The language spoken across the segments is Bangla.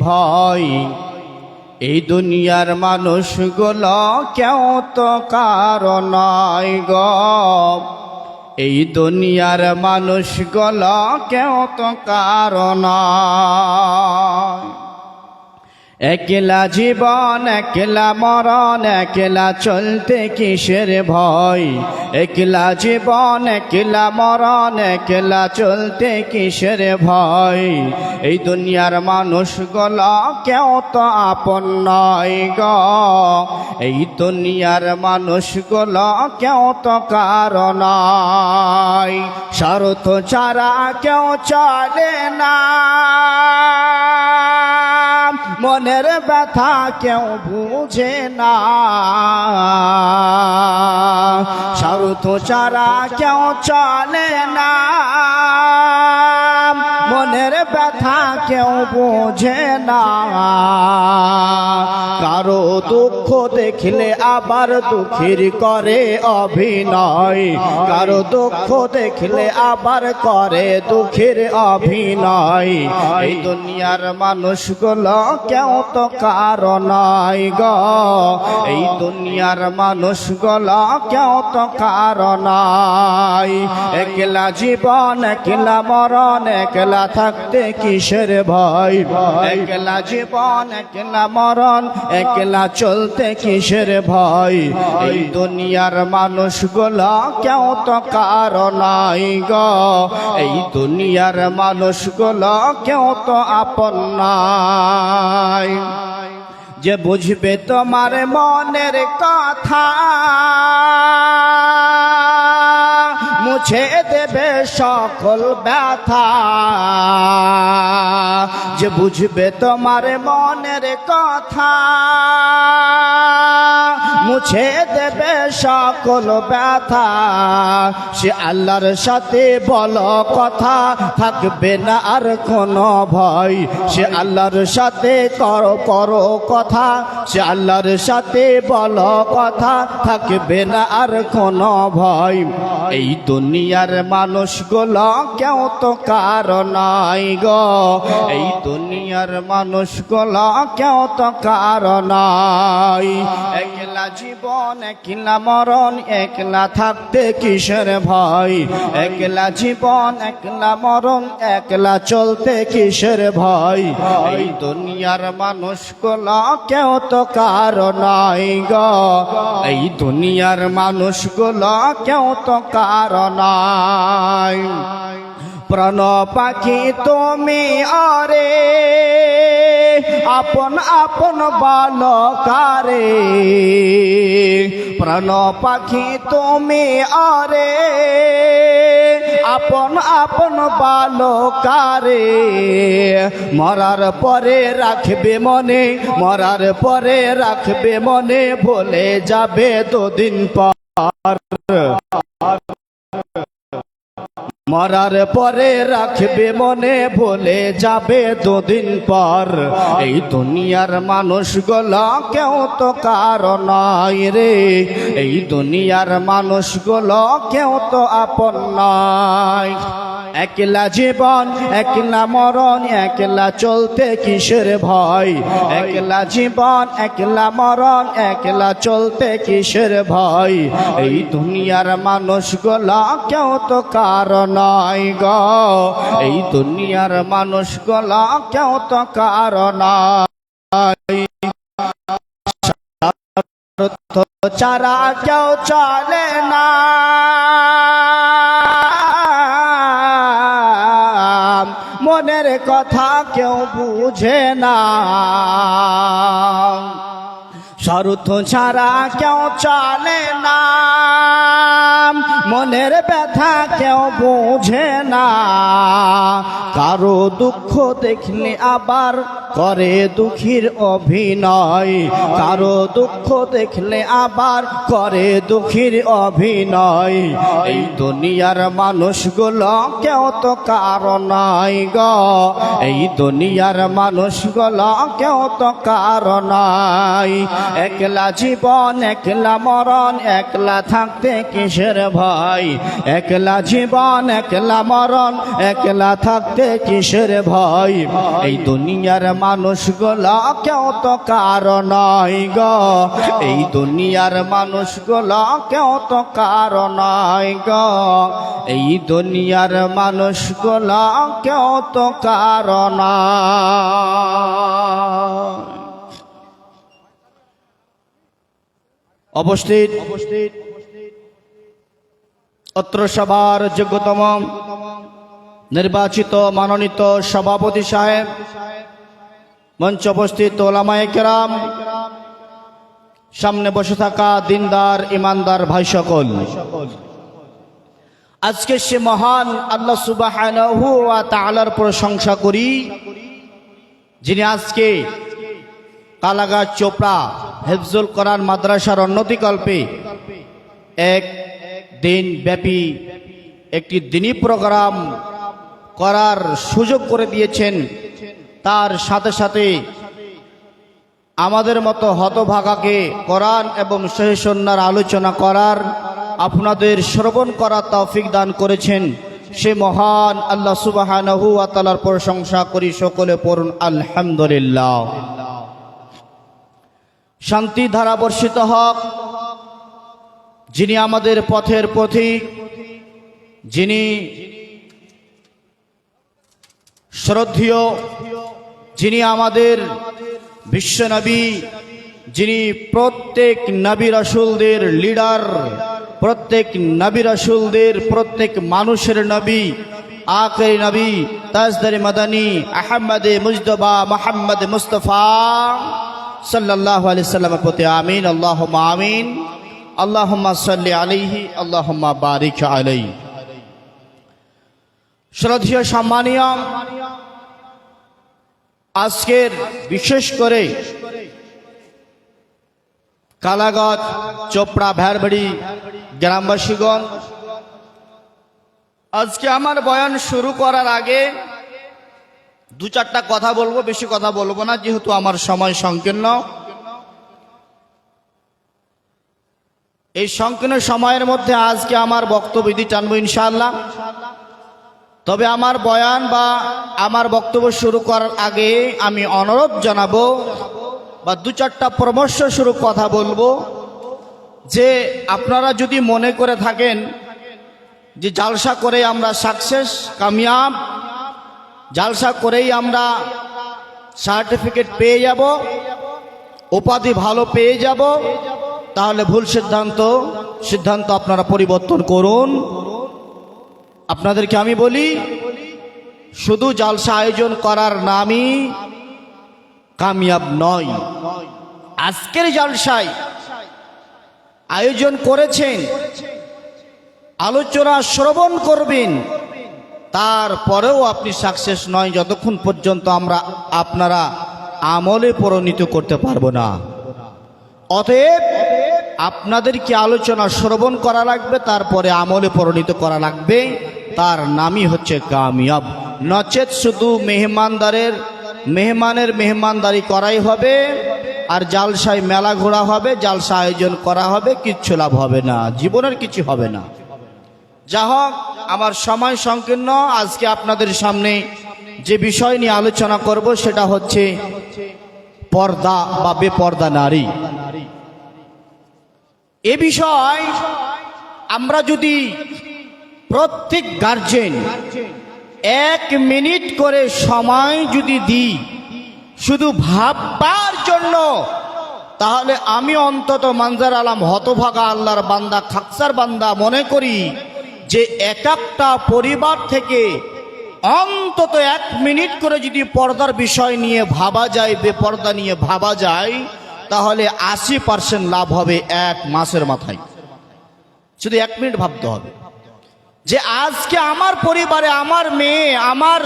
ভয়। এই দুনিয়ার মানুষগুলো কেউ তো কারো নয় গো, এই দুনিয়ার মানুষগুলো কেউ তো কারো নয়। একলা জীবন একলা মরণ, একলা চলতে কিসের ভয়। একলা জীবন একলা মরণ, একলা চলতে কিসের ভয়। এই দুনিয়ার মানুষগুলো কেউ তো আপন নয় গো, এই দুনিয়ার মানুষগুলো কেউ তো কারো নয়। স্বার্থ ছাড়া কেউ চলে না, মনের ব্যথা কেউ বুঝে না। স্বার্থ ছাড়া কেউ চলে না, মনের ব্যথা কেউ বোঝে না। কারো দুঃখ দেখলে আবার দুঃখের করে অভিনয়, কারো দুঃখ দেখলে আবার করে দুঃখের অভিনয়। এই দুনিয়ার মানুষগুলো কেউ তো কারো নয় গো, এই দুনিয়ার মানুষগুলো কেউ তো কারো নয়। একলা জীবন একলা মরণ, একলা থাকতে কিসের ভয়। একলা জীবন একলা মরণ, একলা চলতে কিসের ভয়। এই দুনিয়ার মানুষগুলো কেউ তো কারো নয় গো, এই দুনিয়ার মানুষগুলো কেউ তো আপন নয়। যে বুঝবে তোমার মনের কথা, মুছে দেবে সকল ব্যথা। যে বুঝবে তোমার মনের কথা, মুছে দেবে সকল ব্যথা। সে আল্লাহর সাথে বলো কথা, থাকবে না আর কোনো ভয়। সে আল্লাহর সাথে করো কথা, সে আল্লাহর সাথে বলো কথা, থাকবে না আর কোনো ভয়। এই দুনিয়ার মানুষগুলো কেউ তো কারো নয় গো, এই দুনিয়ার মানুষগুলো কেউ তো কারো নয়। একলা জীবন একলা মরণ, একলা থাকতে কিসের ভয়। একলা জীবন একলা মরণ, একলা চলতে কিসের ভয়। এই দুনিয়ার মানুষগুলো কেউ তো কারো নয় গো, এই দুনিয়ার মানুষগুলো কেউ তো কারো নয়। প্রাণ পাখি তুমি আরে, আপন আপন বালকারে। প্রাণ পাখি তুমি আরে, আপন আপন বালকারে। মরার পরে রাখবে মনে, মরার পরে রাখবে মনে, ভুলে যাবে দুদিন পর। মরার পরে রাখবে মনে, ভুলে যাবে দুদিন পর। এই দুনিয়ার মানুষগুলো কেউ তো কারো নয় রে, এই দুনিয়ার মানুষগুলো কেউ তো আপন নয়। একলা জীবন একলা মরণ, একলা চলতে কিসের ভয়। একলা জীবন একলা মরণ, একলা চলতে কিসের ভয়। এই দুনিয়ার মানুষগুলো কেউ তো কারো নয় গো, এই দুনিয়ার মানুষগুলো কেউ তো কারো নয়। ছাড়া কেউ চলে না, মনের কথা কেউ বুঝে না। স্বার্থ ছাড়া কেউ চলে না, মনের ব্যথা কেউ বোঝে না। কারো দুঃখ দেখলে আবার করে দুঃখীর অভিনয়, কারো দুঃখ দেখলে আবার করে দুঃখীর অভিনয়। এই দুনিয়ার মানুষগুলো কেউ তো কারো নয় গো, এই দুনিয়ার মানুষগুলো কেউ তো কারো নয়। একলা জীবন একলা মরণ, একলা থাকতে কিসের ভয়, একলা জীবন একলা মরণ, একলা থাকতে কিসের ভয়। এই দুনিয়ার মানুষগুলো কেউ তো কারো নয় গো, এই দুনিয়ার মানুষগুলো কেউ তো কারো নয় গো, এই দুনিয়ার মানুষগুলো কেউ তো কারো নয়। উপস্থিত অত্র সভার যোগ্যতম নির্বাচিত মনোনীত সভাপতি সাহেব, মঞ্চ উপস্থিত ওলামায়ে কেরাম, সামনে বসে থাকা দিনদার ইমানদার ভাই সকল, আজকে সে মহান আল্লাহ সুবহানাহু ওয়া তাআলার প্রশংসা করি যিনি আজকে কালাগাছ চোপড়া হেফজুল কোরআন মাদ্রাসার উন্নতিকল্পে এক দিন ব্যাপী একটি দিনী প্রোগ্রাম করার সুযোগ করে দিয়েছেন। তার সাথে সাথে আমাদের মতো হতভাগাকে কোরআন এবং সহিহ সুন্নাহর আলোচনা করার, আপনাদের শ্রবণ করার তৌফিক দান করেছেন। সে মহান আল্লাহ সুবহানাহু ওয়া তাআলার প্রশংসা করি, সকলে পড়ুন আলহামদুলিল্লাহ। শান্তি ধারা বর্ষিত হোক যিনি আমাদের পথের পথিক, যিনি শ্রদ্ধেয়, যিনি আমাদের বিশ্বনবী, যিনি প্রত্যেক নবী রাসূলদের লিডার, প্রত্যেক নবী রাসূলদের প্রত্যেক মানুষের নবী, আখিরি নবী তাজদারে মাদানী আহমদে মুজতবা মুহাম্মদ মুস্তাফা সাল্লাল্লাহু আলাইহি সাল্লামের প্রতি আমিন, আল্লাহুম্মা আমিন, আল্লাহুম্মা সাল্লি আলাইহি, আল্লাহুম্মা বারিক আলাইহি। শ্রদ্ধেয় সম্মানীয়, আজকের বিশেষ করে কালাগাছ চোপড়া ভেড়বাড়ি গ্রামবাসীগণ, আজকে আমার বয়ান শুরু করার আগে দু চারটা কথা বলবো, বেশি কথা বলবো না যেহেতু আমার সময় সংকীর্ণ। এই সংকীর্ণ সময়ের মধ্যে আজকে আমার বক্তব্য টানবো ইনশাআল্লাহ। তবে আমার বয়ান বা আমার বক্তব্য শুরু করার আগে আমি অনুরোধ জানাবো বা দু চারটা পরামর্শ শুরু কথা বলবো, যে আপনারা যদি মনে করে থাকেন যে জালসা করে আমরা সাকসেস কামিয়াব, জালসা করেই আমরা সার্টিফিকেট পেয়ে যাব, উপাধি ভালো পেয়ে যাব, তাহলে ভুল সিদ্ধান্ত আপনারা পরিবর্তন করুন। আপনাদেরকে আমি বলি, শুধু জালসা আয়োজন করার নামই কামিয়াব নয়। আজকের জালসায় আয়োজন করেছেন, আলোচনা শ্রবণ করবেন, তারপরেও আপনি সাকসেস নয় যতক্ষণ পর্যন্ত আপনারা আমলে পরিণত করতে পারবো না। অতএব আপনাদেরকে আলোচনা শ্রবণ করা লাগবে, তারপরে আমলে পরিণত করা লাগবে, তার নামই হচ্ছে কামিয়াব। নচেত শুধু মেহমানের মেহমানদারি করাই হবে, আর জালসায় মেলা ঘোরা হবে, জালসা আয়োজন করা হবে, কিচ্ছু লাভ হবে না, জীবনের কিছু হবে না। যা হোক, আমার সময় সংকীর্ণ। আজকে আপনাদের সামনে যে বিষয় নিয়ে আলোচনা করব সেটা হচ্ছে পর্দা বা বেপর্দা নারী। এ বিষয় আমরা যদি প্রত্যেক গার্জেন 1 মিনিট করে সময় যদি দিই শুধু ভাববার জন্য, তাহলে আমি অন্তত মানজার আলম হতভাগা আল্লাহর বান্দা, খাকসার বান্দা মনে করি যে একটা পরিবার থেকে অন্তত 1 মিনিট করে যদি পর্দার বিষয় নিয়ে ভাবা যায়, বেপর্দা নিয়ে ভাবা যায়, তাহলে 80% লাভ হবে 1 মাসের মাথায়। শুধু 1 মিনিট ভাবতে হবে যে আজকে আমার পরিবারে আমার মেয়ে, আমার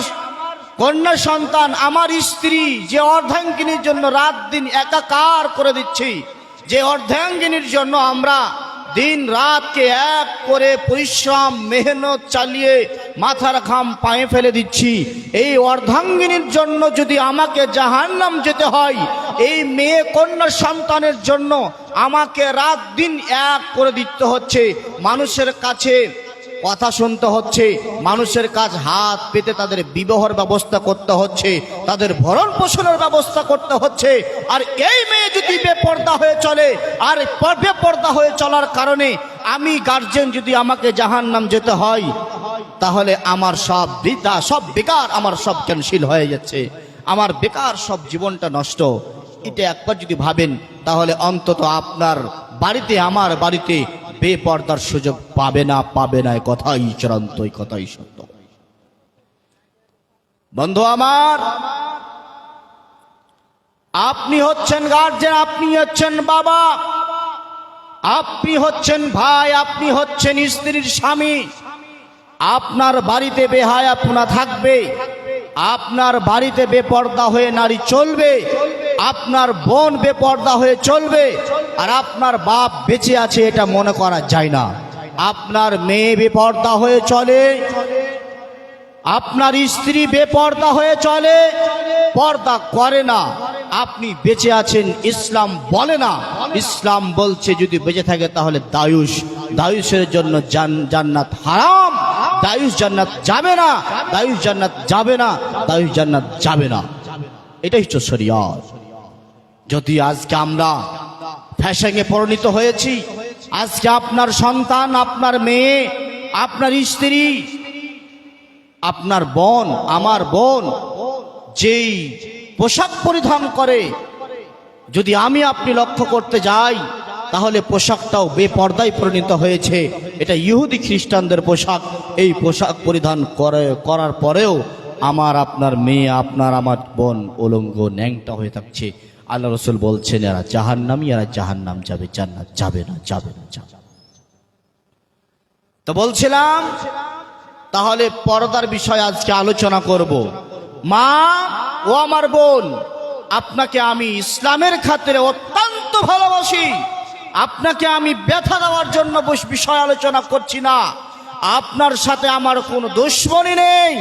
কন্যা সন্তান, আমার স্ত্রী যে অর্ধাঙ্গিনীর জন্য রাত দিন একাকার করে দিচ্ছি, যে অর্ধাঙ্গিনীর জন্য আমরা দিন রাতকে এক করে পরিশ্রম মেহনত চালিয়ে মাথার ঘাম পায়ে ফেলে দিচ্ছি, এই অর্ধাঙ্গিনীর জন্য যদি আমাকে জাহান্নাম যেতে হয়, এই মেয়ে কন্যা সন্তানের জন্য আমাকে রাত দিন এক করে দিতে হচ্ছে, মানুষের কাছে কথা শুনতে হচ্ছে, মানুষের কাজ হাত পেতে তাদের বিবাহের ব্যবস্থা করতে হচ্ছে, তাদের ভরণ পোষণের ব্যবস্থা করতে হচ্ছে। আর এই মেয়ে যদি বেপর্দা হয়ে চলে, আর বেপর্দা হয়ে চলার কারণে আমি গার্জেন যদি আমাকে জাহান্নাম যেতে হয়, তাহলে আমার সব বৃথা, সব বেকার, আমার সব ক্যান্সেল হয়ে যাচ্ছে, আমার বেকার সব জীবনটা নষ্ট। এটা একবার যদি ভাবেন, তাহলে অন্তত আপনার বাড়িতে, আমার বাড়িতে বেপর্দার সুযোগ পাবে না, কথাই চূড়ান্ত, কথাই সত্য। বন্ধু আমার, আপনি হচ্ছেন গার্জেন, আপনি হচ্ছেন বাবা, আপনি হচ্ছেন ভাই, আপনি হচ্ছেন স্ত্রীর স্বামী। আপনার বাড়িতে বেহায়াপনা থাকবে, আপনার বাড়িতে বেপর্দা হয়ে নারী চলবে, আপনার বোন বেপর্দা হয়ে চলবে, আর আপনার বাপ বেঁচে আছে এটা মনে করা যায় না। আপনার মেয়ে বেপর্দা হয়ে চলে, আপনার স্ত্রী বেপর্দা হয়ে চলে, পর্দা করে না, আপনি বেঁচে আছেন, ইসলাম বলে না। ইসলাম বলছে যদি বেঁচে থাকে তাহলে দায়ুস, দায়ুসের জন্য জান্নাত হারাম, দায়ুস জান্নাত যাবে না, দায়ুস জান্নাত যাবে না, দায়ুস জান্নাত যাবে না। এটাই হচ্ছে শরিয়ত। যদি আজকে আমরা ফ্যাশনে পরিণত হয়েছি, আজকে আপনার সন্তান, আপনার মেয়ে, আপনার স্ত্রী, আপনার বোন, আমার বোন যেই পোশাক পরিধান করে, যদি আমি আপনি লক্ষ্য করতে যাই, তাহলে পোশাকটাও বেপর্দায় পরিণত হয়েছে। এটা ইহুদি খ্রিস্টানদের পোশাক। এই পোশাক পরিধান করার পরেও আমার আপনার মেয়ে, আপনার আমার বোন উলঙ্গ ন্যাংটা হয়ে থাকছে। আল্লাহ রসুল বলছেন এরা জাহান্নামী, এরা জাহান্নাম যাবে, জান্নাত যাবে না, যাবে না, যাবে না। তো বলছিলাম, তাহলে পর্দার বিষয়ে আজকে আলোচনা করব। মা ও আমার বোন, আপনাকে আমি ইসলামের খাতিরে অত্যন্ত ভালোবাসি, আপনাকে আমি ব্যথা দেওয়ার জন্য বিষয় আলোচনা করছি না। আপনার সাথে আমার কোনো দুশ্মনী নেই,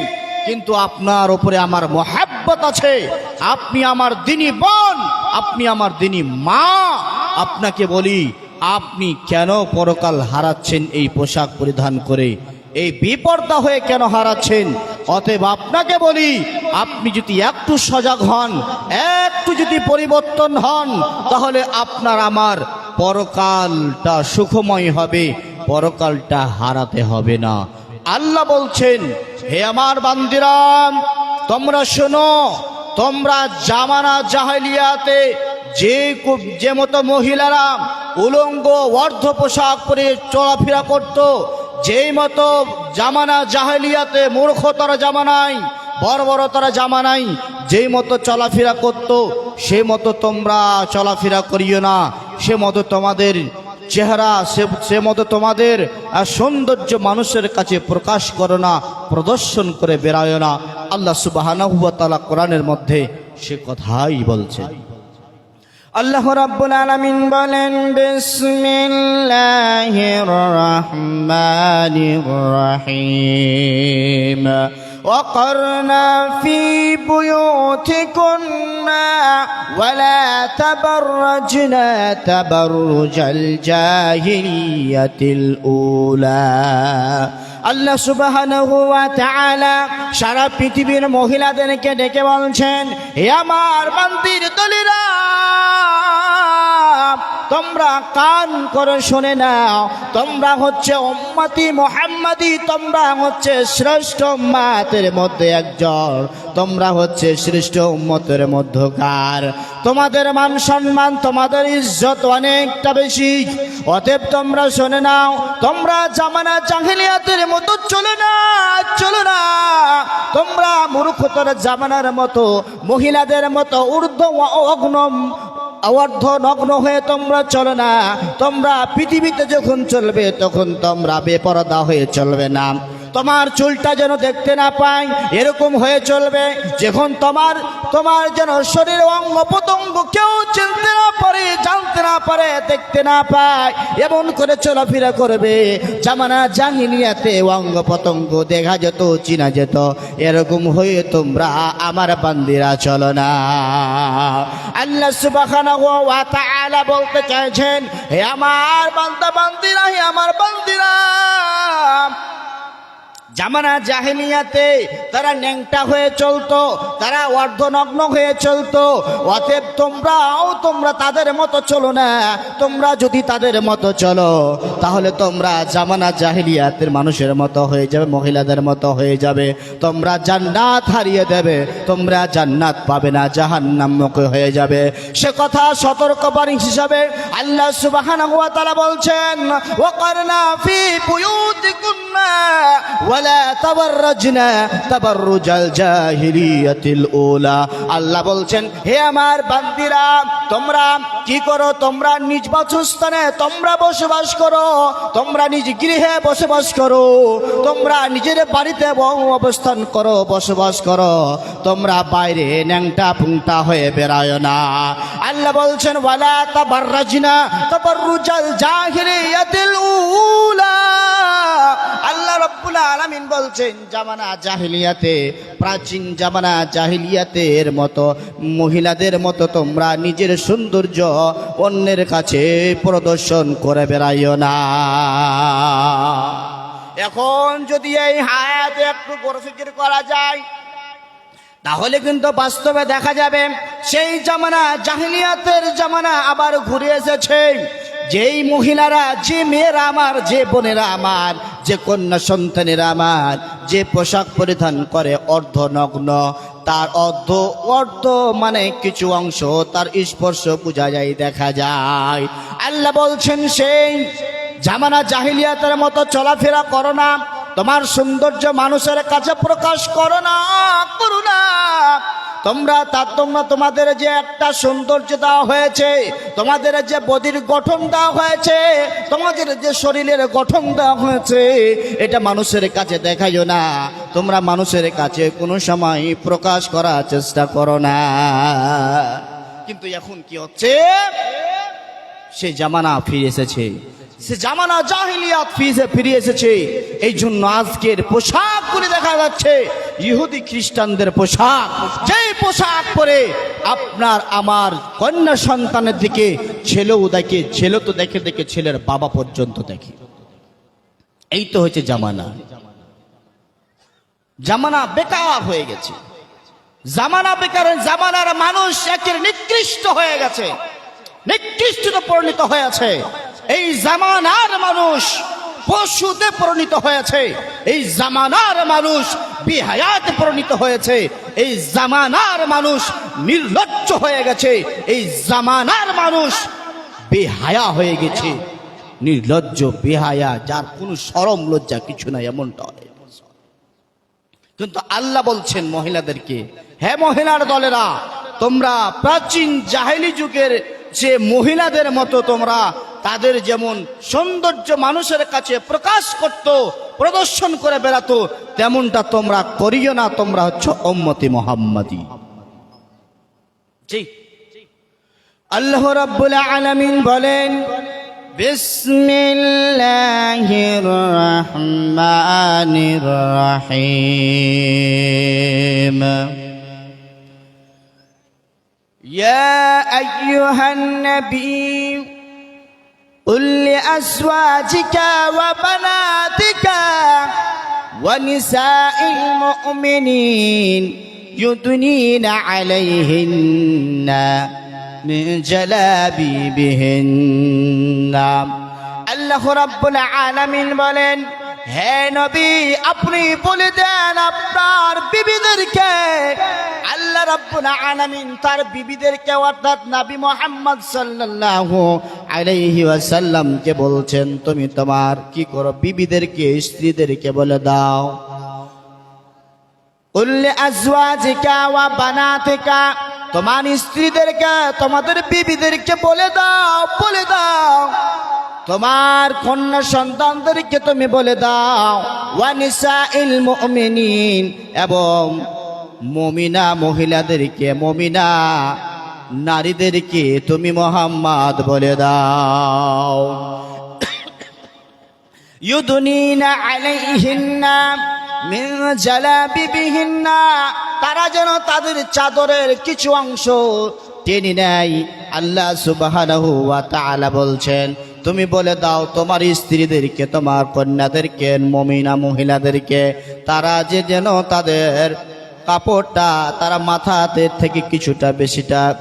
কিন্তু আপনার উপরে আমার মহাব্বত আছে। আপনি আমার দিনী বোন, আপনি আমার দিনী মা। আপনাকে বলি, আপনি কেন পরকাল হারাচ্ছেন এই পোশাক পরিধান করে, এই বিপর্দা হয়ে কেন হারাচ্ছেন? অতএব আপনাকে বলি, আপনি যদি একটু সজাগ হন, একটু যদি পরিবর্তন হন, তাহলে আপনার আমার পরকালটা সুখময় হবে, পরকালটা হারাতে হবে না। আল্লাহ বলছেন, হে আমার বান্দিরা, তোমরা শোনো, তোমরা জামানা জাহেলিয়াতে যে মতো মহিলারা উলঙ্গ অর্ধ পোশাক পরে চলাফেরা করত, যেই মতো জামানা জাহেলিয়াতে মূর্খতার জামানায়, বর্বরতার জামানায় যেই মতো চলাফেরা করত, সে মতো তোমরা চলাফেরা করিও না, সে মতো তোমাদের চেহারা, সে মতো তোমাদের সৌন্দর্য মানুষের কাছে প্রকাশ করো না, প্রদর্শন করে বেড়ায় না। আল্লাহ সুবহানাহু ওয়া তাআলা কোরআনের মধ্যে সে কথাই বলছেন। আল্লাহ রাব্বুল আলামিন বলেন, বিসমিল্লাহির রহমানির রহিম, وقرنا في بيوتكنا ولا تبرجنا تبرج الجاهلية الأولى। আল্লাহ সুবহানাহু ওয়া তাআলা সারা পৃথিবীর মহিলাদেরকে ডেকে বলছেন, হে আমার বান্দির দলেরা, তোমরা কান করে শুনে নাও, তোমরা হচ্ছে উম্মতি মুহাম্মাদি, তোমরা হচ্ছে শ্রেষ্ঠ উম্মতের মধ্যে একজন, তোমরা হচ্ছে শ্রেষ্ঠ উম্মতের মধ্যকার, তোমাদের মান সম্মান, তোমাদের ইজ্জত অনেকটা বেশি। অতএব তোমরা শুনে নাও, তোমরা জামানা জাহেলিয়াতের মতো চলে না, চলো না, তোমরা মূর্খতার জামানার মতো, মহিলাদের মতো অর্ধ নগ্ন হয়ে তোমরা চলো না। তোমরা পৃথিবীতে যখন চলবে তখন তোমরা বেপরদা হয়ে চলবে না, তোমার চুলটা যেন দেখতে না পাই, এরকম হয়ে চলবে। যখন তোমার যেন শরীর অঙ্গ প্রত্যঙ্গ কেউ চিনতে না পারে, জানতে না পারে, দেখতে না পায়, এমন করে চলাফেরা করবে। জামানা জাহিলিয়াতে অঙ্গ প্রত্যঙ্গ দেখা যেত, চিনা যেত, এরকম হয়ে তোমরা আমার বান্দিরা চলো না। আল্লাহ সুবহানাহু ওয়া তাআলা বলতে চাইছেন, হে আমার বান্দা বান্দিরা, হে আমার বান্দিরা, জামানা জাহেলিয়াতে তারা ন্যাংটা হয়ে চলতো, তারা অর্ধনগ্ন হয়ে চলতো। অতএব তোমরা তাদের মতো চলো না। তোমরা যদি তাদের মতো চলো তাহলে তোমরা জামানা জাহেলিয়াতের মানুষের মতো হয়ে যাবে, মহিলাদের মতো হয়ে যাবে। তোমরা জান্নাত হারিয়ে দেবে, তোমরা জান্নাত পাবে না, জাহান্নামমুখী হয়ে যাবে। সে কথা সতর্কবাণী হিসাবে আল্লাহ সুবহানাহু ওয়া তাআলা বলছেন, ওয়াকারনা ফি বুয়ুতিকুন্না ওয়ালা তাবাররাজনা তাবাররুজাল জাহিলিয়াতিল উলা। আল্লাহ বলছেন, হে আমার বান্দিরা, তোমরা কি করো? তোমরা নিজ বাসস্থানে তোমরা বসবাস করো, তোমরা নিজ গৃহে বসবাস করো, তোমরা নিজের বাড়িতে অবস্থান করো, বসবাস করো, তোমরা বাইরে ন্যাংটা পুংটা হয়ে বেরায় না। আল্লাহ বলছেন, ওয়ালা তাবাররাজনা তাবাররুজাল জাহিলিয়াতিল উলা। আল্লাহ রাব্বুল আলামিন বলছেন, জামানা জাহিলিয়াতে, প্রাচীন জামানা জাহিলিয়াতের মতো মহিলাদের মতো তোমরা নিজের সৌন্দর্য অন্যের কাছে প্রদর্শন করে বেড়াইও না। এখন যদি এই হায়াতে একটু গরফিকির করা যায় তাহলে কিন্তু বাস্তবে দেখা যাবে সেই জামানা জাহিলিয়াতের জামানা আবার ঘুরে এসেছে। যেই মহিলারা, যে মেয়েরা আমার, যে বোনেরা আমার, যে কন্যা সন্তানেরা আমার, যে পোশাক পরিধান করে অর্ধনগ্ন, তার অর্ধ মানে কিছু অংশ তার স্পর্শ বোঝা যায়, দেখা যায়। আল্লাহ বলছেন, সেই জামানা জাহিলিয়াতের মতো চলাফেরা করো না, তোমার সৌন্দর্য মানুষের কাছে প্রকাশ করো না। তোমাদের যে একটা সৌন্দর্য দেওয়া হয়েছে, তোমাদের যে বডির গঠন দেওয়া হয়েছে, তোমাদের যে শরীরের গঠন দেওয়া হয়েছে, এটা মানুষের কাছে দেখাইও না। তোমরা মানুষের কাছে কোনো সময় প্রকাশ করার চেষ্টা করো না। কিন্তু এখন কি হচ্ছে? সে জামানা ফিরে এসেছে, সে জামানা জাহিলিয়াত ফিরে এসেছে। এই জন্য আজকের পোশাক করে দেখা যাচ্ছে ইহুদি খ্রিস্টানদের পোশাক। যেই পোশাক পরে আপনার আমার কন্যা সন্তানের দিকে ছেলেও দেখে, ছেলে তো দেখে দেখে ছেলের বাবা পর্যন্ত দেখে। এই তো হচ্ছে জামানা। জামানা বেকার হয়ে গেছে, জামানা বেকার, জামানার মানুষ একের নিকৃষ্ট হয়ে গেছে, নিকৃষ্টতে পরিণত হয়েছে। এই জামানার মানুষ পশুতে পরিণত হয়েছে, এই জামানার মানুষ বেহায়াতে পরিণত হয়েছে, এই জামানার মানুষ নির্লজ্জ হয়ে গেছে, এই জামানার মানুষ বেহায়া হয়ে গেছে, নির্লজ্জ বেহায়া, যার কোনো শরম লজ্জা কিছু নাই, এমনটা হয়। কিন্তু আল্লাহ বলছেন মহিলাদেরকে, হে মহিলার দলেরা, তোমরা প্রাচীন জাহেলি যুগের যে মহিলাদের মতো তোমরা তাদের যেমন সৌন্দর্য মানুষের কাছে প্রকাশ করত, প্রদর্শন করে বেড়াতো, তেমনটা তোমরা করিও না। তোমরা হচ্ছে উম্মতি মুহাম্মাদি। জি, আল্লাহ রাব্বুল আলামিন বলেন, বিসমিল্লাহির রহমানির রহিম। ইয়া আইয়ুহান নবী قل لأزواجك وبناتك ونساء المؤمنين يدنين عليهن من جلابيبهن। আল্লাহ রাব্বুল আলামিন বলেন, হে নবী, আপনি বলে দেন আপনার বিবিদেরকে। আল্লাহ রাব্বুল আলামিন তার বিবিদেরকে, অর্থাৎ নবী মুহাম্মদ সাল্লাল্লাহু আলাইহি ওয়াসাল্লামকে বলছেন, তুমি তোমার কি করো? বিবিদেরকে, স্ত্রীদেরকে বলে দাও, উল্লি আজওয়াজিকা ওয়া বানাতিকা, তোমার স্ত্রীদেরকে, তোমাদের বিবিদেরকে বলে দাও, বলে দাও, তোমার কন্যা সন্তানদেরকে তুমি বলে দাও ওয়ানিসাইল মুমিনিন, এবং মুমিনা মহিলাদেরকে, মুমিনা নারীদেরকে তুমি মুহাম্মদ বলে দাও ইউদুনিনা আলাইহিন্না মিন জালাবিবিহিন্না, তারা যেন তাদের চাদরের কিছু অংশ টেনে নেয়। আল্লাহ সুবহানাহু ওয়া তাআলা বলছেন তুমি বলে দাও তোমার স্ত্রীদেরকে, তোমার কন্যাদেরকে, মুমিনা মহিলাদেরকে, তারা যেন তাদের কাপড়টা তারা মাথাতে থেকে কিছুটা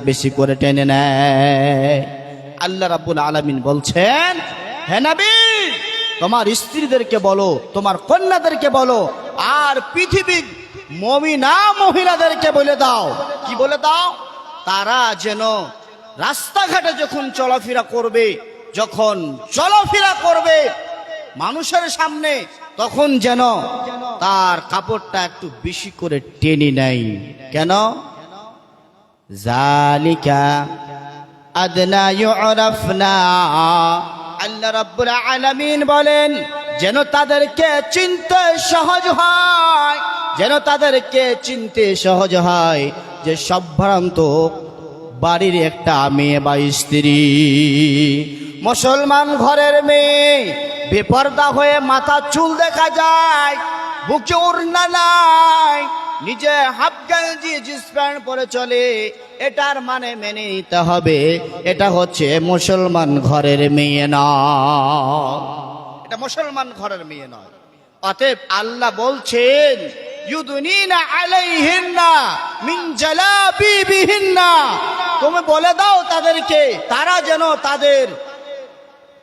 বেশি করে টেনে নেয়। আল্লাহ রাব্বুল আলামিন বলছেন হে নবী তোমার স্ত্রীদেরকে বলো, তোমার কন্যাদেরকে বলো, আর পৃথিবীর মুমিনা মহিলাদেরকে বলে দাও, কি বলে দাও, তারা যেন রাস্তাঘাটে যখন চলাফেরা করবে মানুষের সামনে, তখন যেন তার কাপড়টা একটু বেশি করে টেনে নেয়। কেন? জালিকা আদনা ইউরাফনা, আল্লাহ রাব্বুল আলামিন বলেন যেন তাদেরকে চিনতে সহজ হয়, যেন তাদেরকে চিনতে সহজ হয় যে সম্ভ্রান্ত বাড়ির একটা মেয়ে বা স্ত্রী, মুসলমান ঘরের মেয়ে, বেপরদা হয়ে মাথা চুল দেখা যায়, বুকে ওড়না নাই, নিজে হাফ গেঞ্জি জিন্স প্যান্ট পরে চলে, এটার মানে মেনে নিতে হবে এটা হচ্ছে মুসলমান ঘরের মেয়ে নয়, এটা মুসলমান ঘরের মেয়ে নয়। অতএব আল্লাহ বলছেন ইউদুনিনা আলাইহিন্না মিন জালাবিবিহিন্না, তুমি বলে দাও তাদেরকে তারা যেন তাদের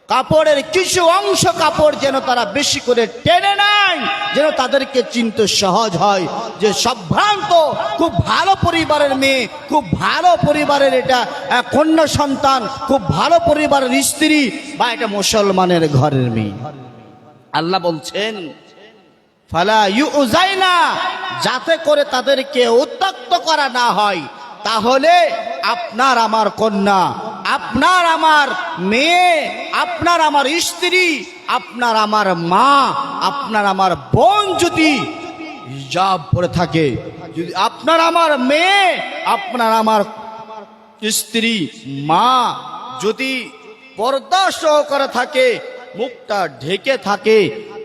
কাপড়ের কিছু অংশ কাপড় যেন তারা বেশি করে টেনে নেয়, যেন তাদেরকে চিনতে সহজ হয় যে সম্ভ্রান্ত খুব ভালো পরিবারের মেয়ে, খুব ভালো পরিবারের এটা কন্যা সন্তান, খুব ভালো পরিবারের স্ত্রী, বা এটা মুসলমানের ঘরের মেয়ে। আল্লাহ বলছেন ফালা ইউজাইনা, যাতে করে তাদেরকে উত্ত্যক্ত করা না হয়। তাহলে আপনার আমার কন্যা, আপনার আমার মেয়ে, আপনার আমার স্ত্রী, আপনার আমার মা, আপনার আমার বোন যদি হিজাব পরে থাকে, যদি আপনার আমার মেয়ে, আপনার আমার স্ত্রী, মা যদি পর্দা সহকারে থাকে, মুখটা ঢেকে থাকে,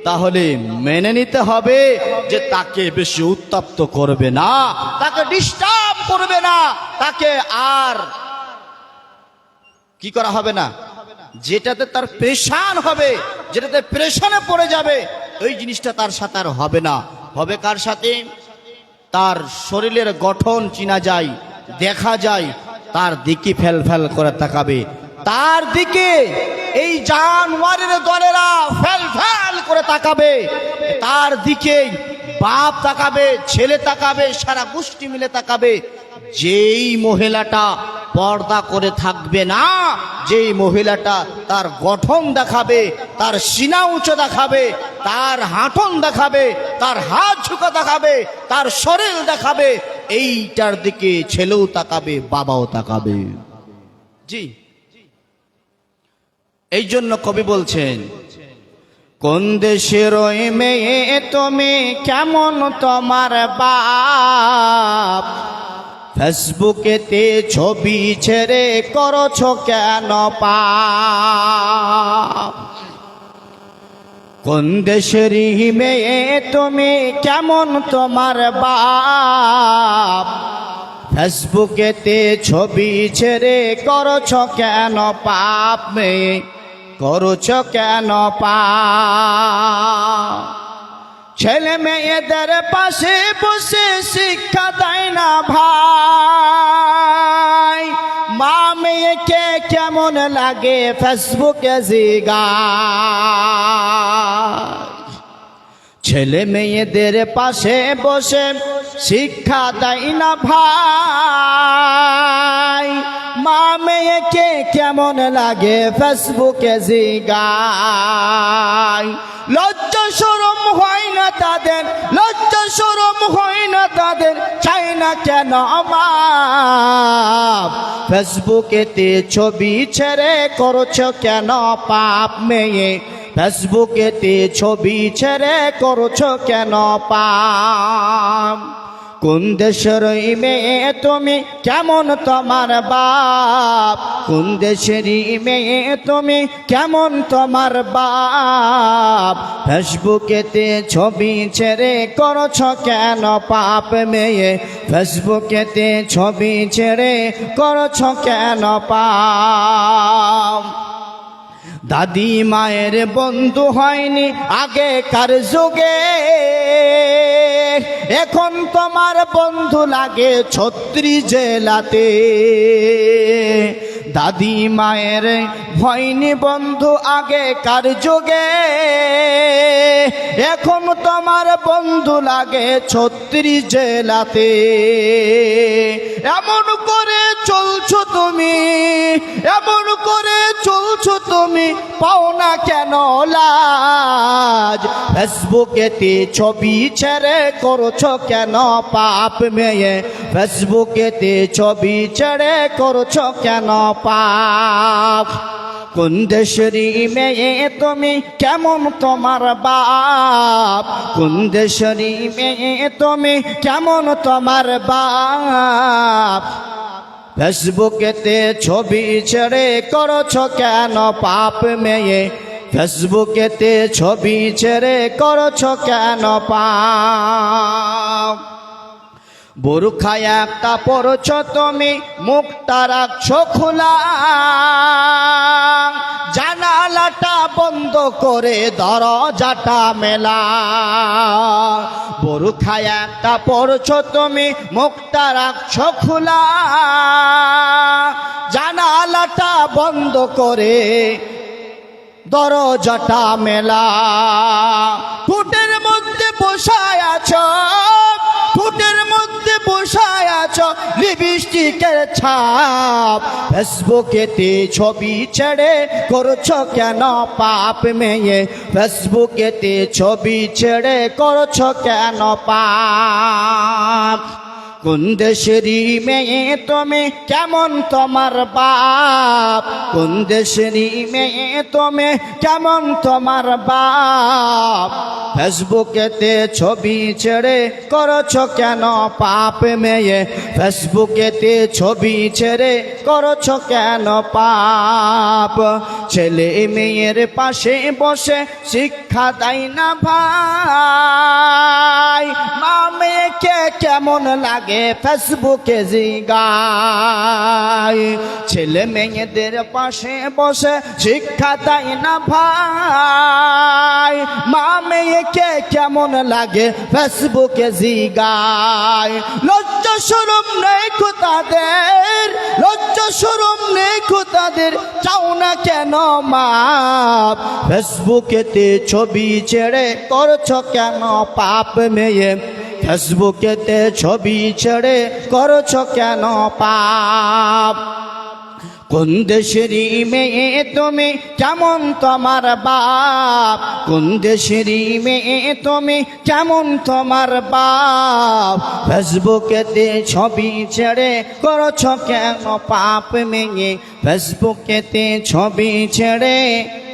তাহলে মেনে নিতে হবে যে তাকে বেশি উত্তপ্ত করবে না, তাকে ডিস্টার্ব করবে না, তাকে আর কি করা হবে না, যেটাতে তার পেরেশান হবে, যেটাতে পেরেশানে পড়ে যাবে, ওই জিনিসটা তার সাথে আর হবে না। হবে কার সাথে? তার শরীরের গঠন চিনা যায়, দেখা যায়, তার দিকে ফেল ফেল করে তাকাবে, তার দিকে এই জানোয়ারের দলেরা ফেল ফেল করে তাকাবে, তার দিকে বাপ তাকাবে, ছেলে তাকাবে, সারা গোষ্ঠী মিলে তাকাবে। যেই মহিলাটা পর্দা করে থাকবে না, যেই মহিলাটা তার গঠন দেখাবে, তার সিনা উঁচু দেখাবে, তার হাঁটন দেখাবে, তার হাত ঝুঁকা দেখাবে, তার শরীর দেখাবে, এইটার দিকে ছেলেও তাকাবে, বাবাও তাকাবে। জি, এই জন্য কবি বলছেন কোন দেশের ওই মেয়ে তুমি, কেমন তোমার বাপ, ফেসবুকেতে ছবি ছেড়ে করছো কেন পাপ। কোন দেশেরই মেয়ে তুমি, কেমন তোমার বাপ, ফেসবুকেতে ছবি ছেড়ে করছো কেন পাপ, মেয়ে করছো কেন পাপ। ছেলে মেয়েদের পাশে বসে শিক্ষা দেয় না ভাই, মা মেয়েকে কেমন লাগে ফেসবুকে জিগায়। ছেলে মেয়েদের পাশে বসে শিক্ষা দেয় না ভাই, মা মেয়েকে কেমন লাগে ফেসবুকে জিগায়। লজ্জা শরম হয় না তাদের, লজ্জা শরম হয় না তাদের, চাই না কেন বাপ ফেসবুকেতে ছবি ছেড়ে করছো কেন পাপ মেয়ে ফেসবুকেতে ছবি ছেড়ে করছো কেন পাপ কোন দেশের এই মেয়ে তুমি কেমন তোমার বাপ কোন দেশের এই মেয়ে তুমি কেমন তোমার বাপ ফেসবুকেতে ছবি ছেড়ে করছো কেন পাপ মেয়ে ফেসবুকেতে ছবি ছেড়ে করছো কেন পাপ দাদি মায়ের বন্ধু হয়নি আগেকার যুগে এখন তোমার বন্ধু লাগে 36 জেলাতে দাদি মায়ের হয়নি বন্ধু আগেকার যুগে এখন তোমার বন্ধু লাগে 36 জেলাতে এমন করে চলছো তুমি এমন করে চলছো তুমি পাও না কেন লাজ ফেসবুকেতে ছবি ছেড়ে করছো কেন পাপ মেয়ে ফেসবুকেতে ছবি ছেড়ে করছো কেন পাপ কোন দেশের মেয়ে তুমি কেমন তোমার বাপ কোন দেশের মেয়ে তুমি কেমন তোমার বাপ ফেসবুকেতে ছবি ছেড়ে করছো কেন পাপ মেয়ে ফেসবুকেতে ছবি ছেড়ে করছো কেন পাপ বোরখায় একটা পরছো তুমি মুখটা রাখছো খোলা জানালাটা বন্ধ করে দরজাটা মেলা বোরখায় একটা পরছো তুমি মুখটা রাখছো খোলা জানালাটা বন্ধ করে দরজাটা মেলা ফুটের মধ্যে বসায় আছো ফুটের মধ্যে বসায় আছো লিপস্টিকের ছাপ ফেসবুকেতে ছবি ছেড়ে করছো কেন পাপ মেয়ে ফেসবুকেতে ছবি ছেড়ে করছো কেন পাপ কোন দেশেরই মেয়ে তুমি কেমন তোমার বাপ কোন দেশেরই মেয়ে তুমি কেমন তোমার বাপ ফেসবুকেতে ছবি ছেড়ে করছো কেন পাপ মেয়ে ফেসবুকেতে ছবি ছেড়ে করছো কেন পাপ ছেলে মেয়ের পাশে বসে শিক্ষা দেয় না ভাই মা মেয়েকে কেমন লাগে ফেসবুকে জিগায় ছেলে মেয়েদের পাশে বসে শিক্ষা দেয় না ভাই মা মেয়েকে কেমন লাগে ফেসবুকে জিগায় লজ্জা শরম নেই তাদের লজ্জা শরম নেই তাদের চাও না কেন মাপ ফেসবুকেতে ছবি ছেড়ে করছো কেন পাপ মেয়ে ফেসবুকেতে ছবি ছেড়ে করছো কেন পাপ কোন দেশেরই মেয়ে তুমি কেমন তোমার বাপ কোন দেশেরই মেয়ে তুমি কেমন তোমার বাপ ফেসবুকেতে ছবি ছেড়ে করছো কেন পাপ মেয়ে ফেসবুকেতে ছবি ছেড়ে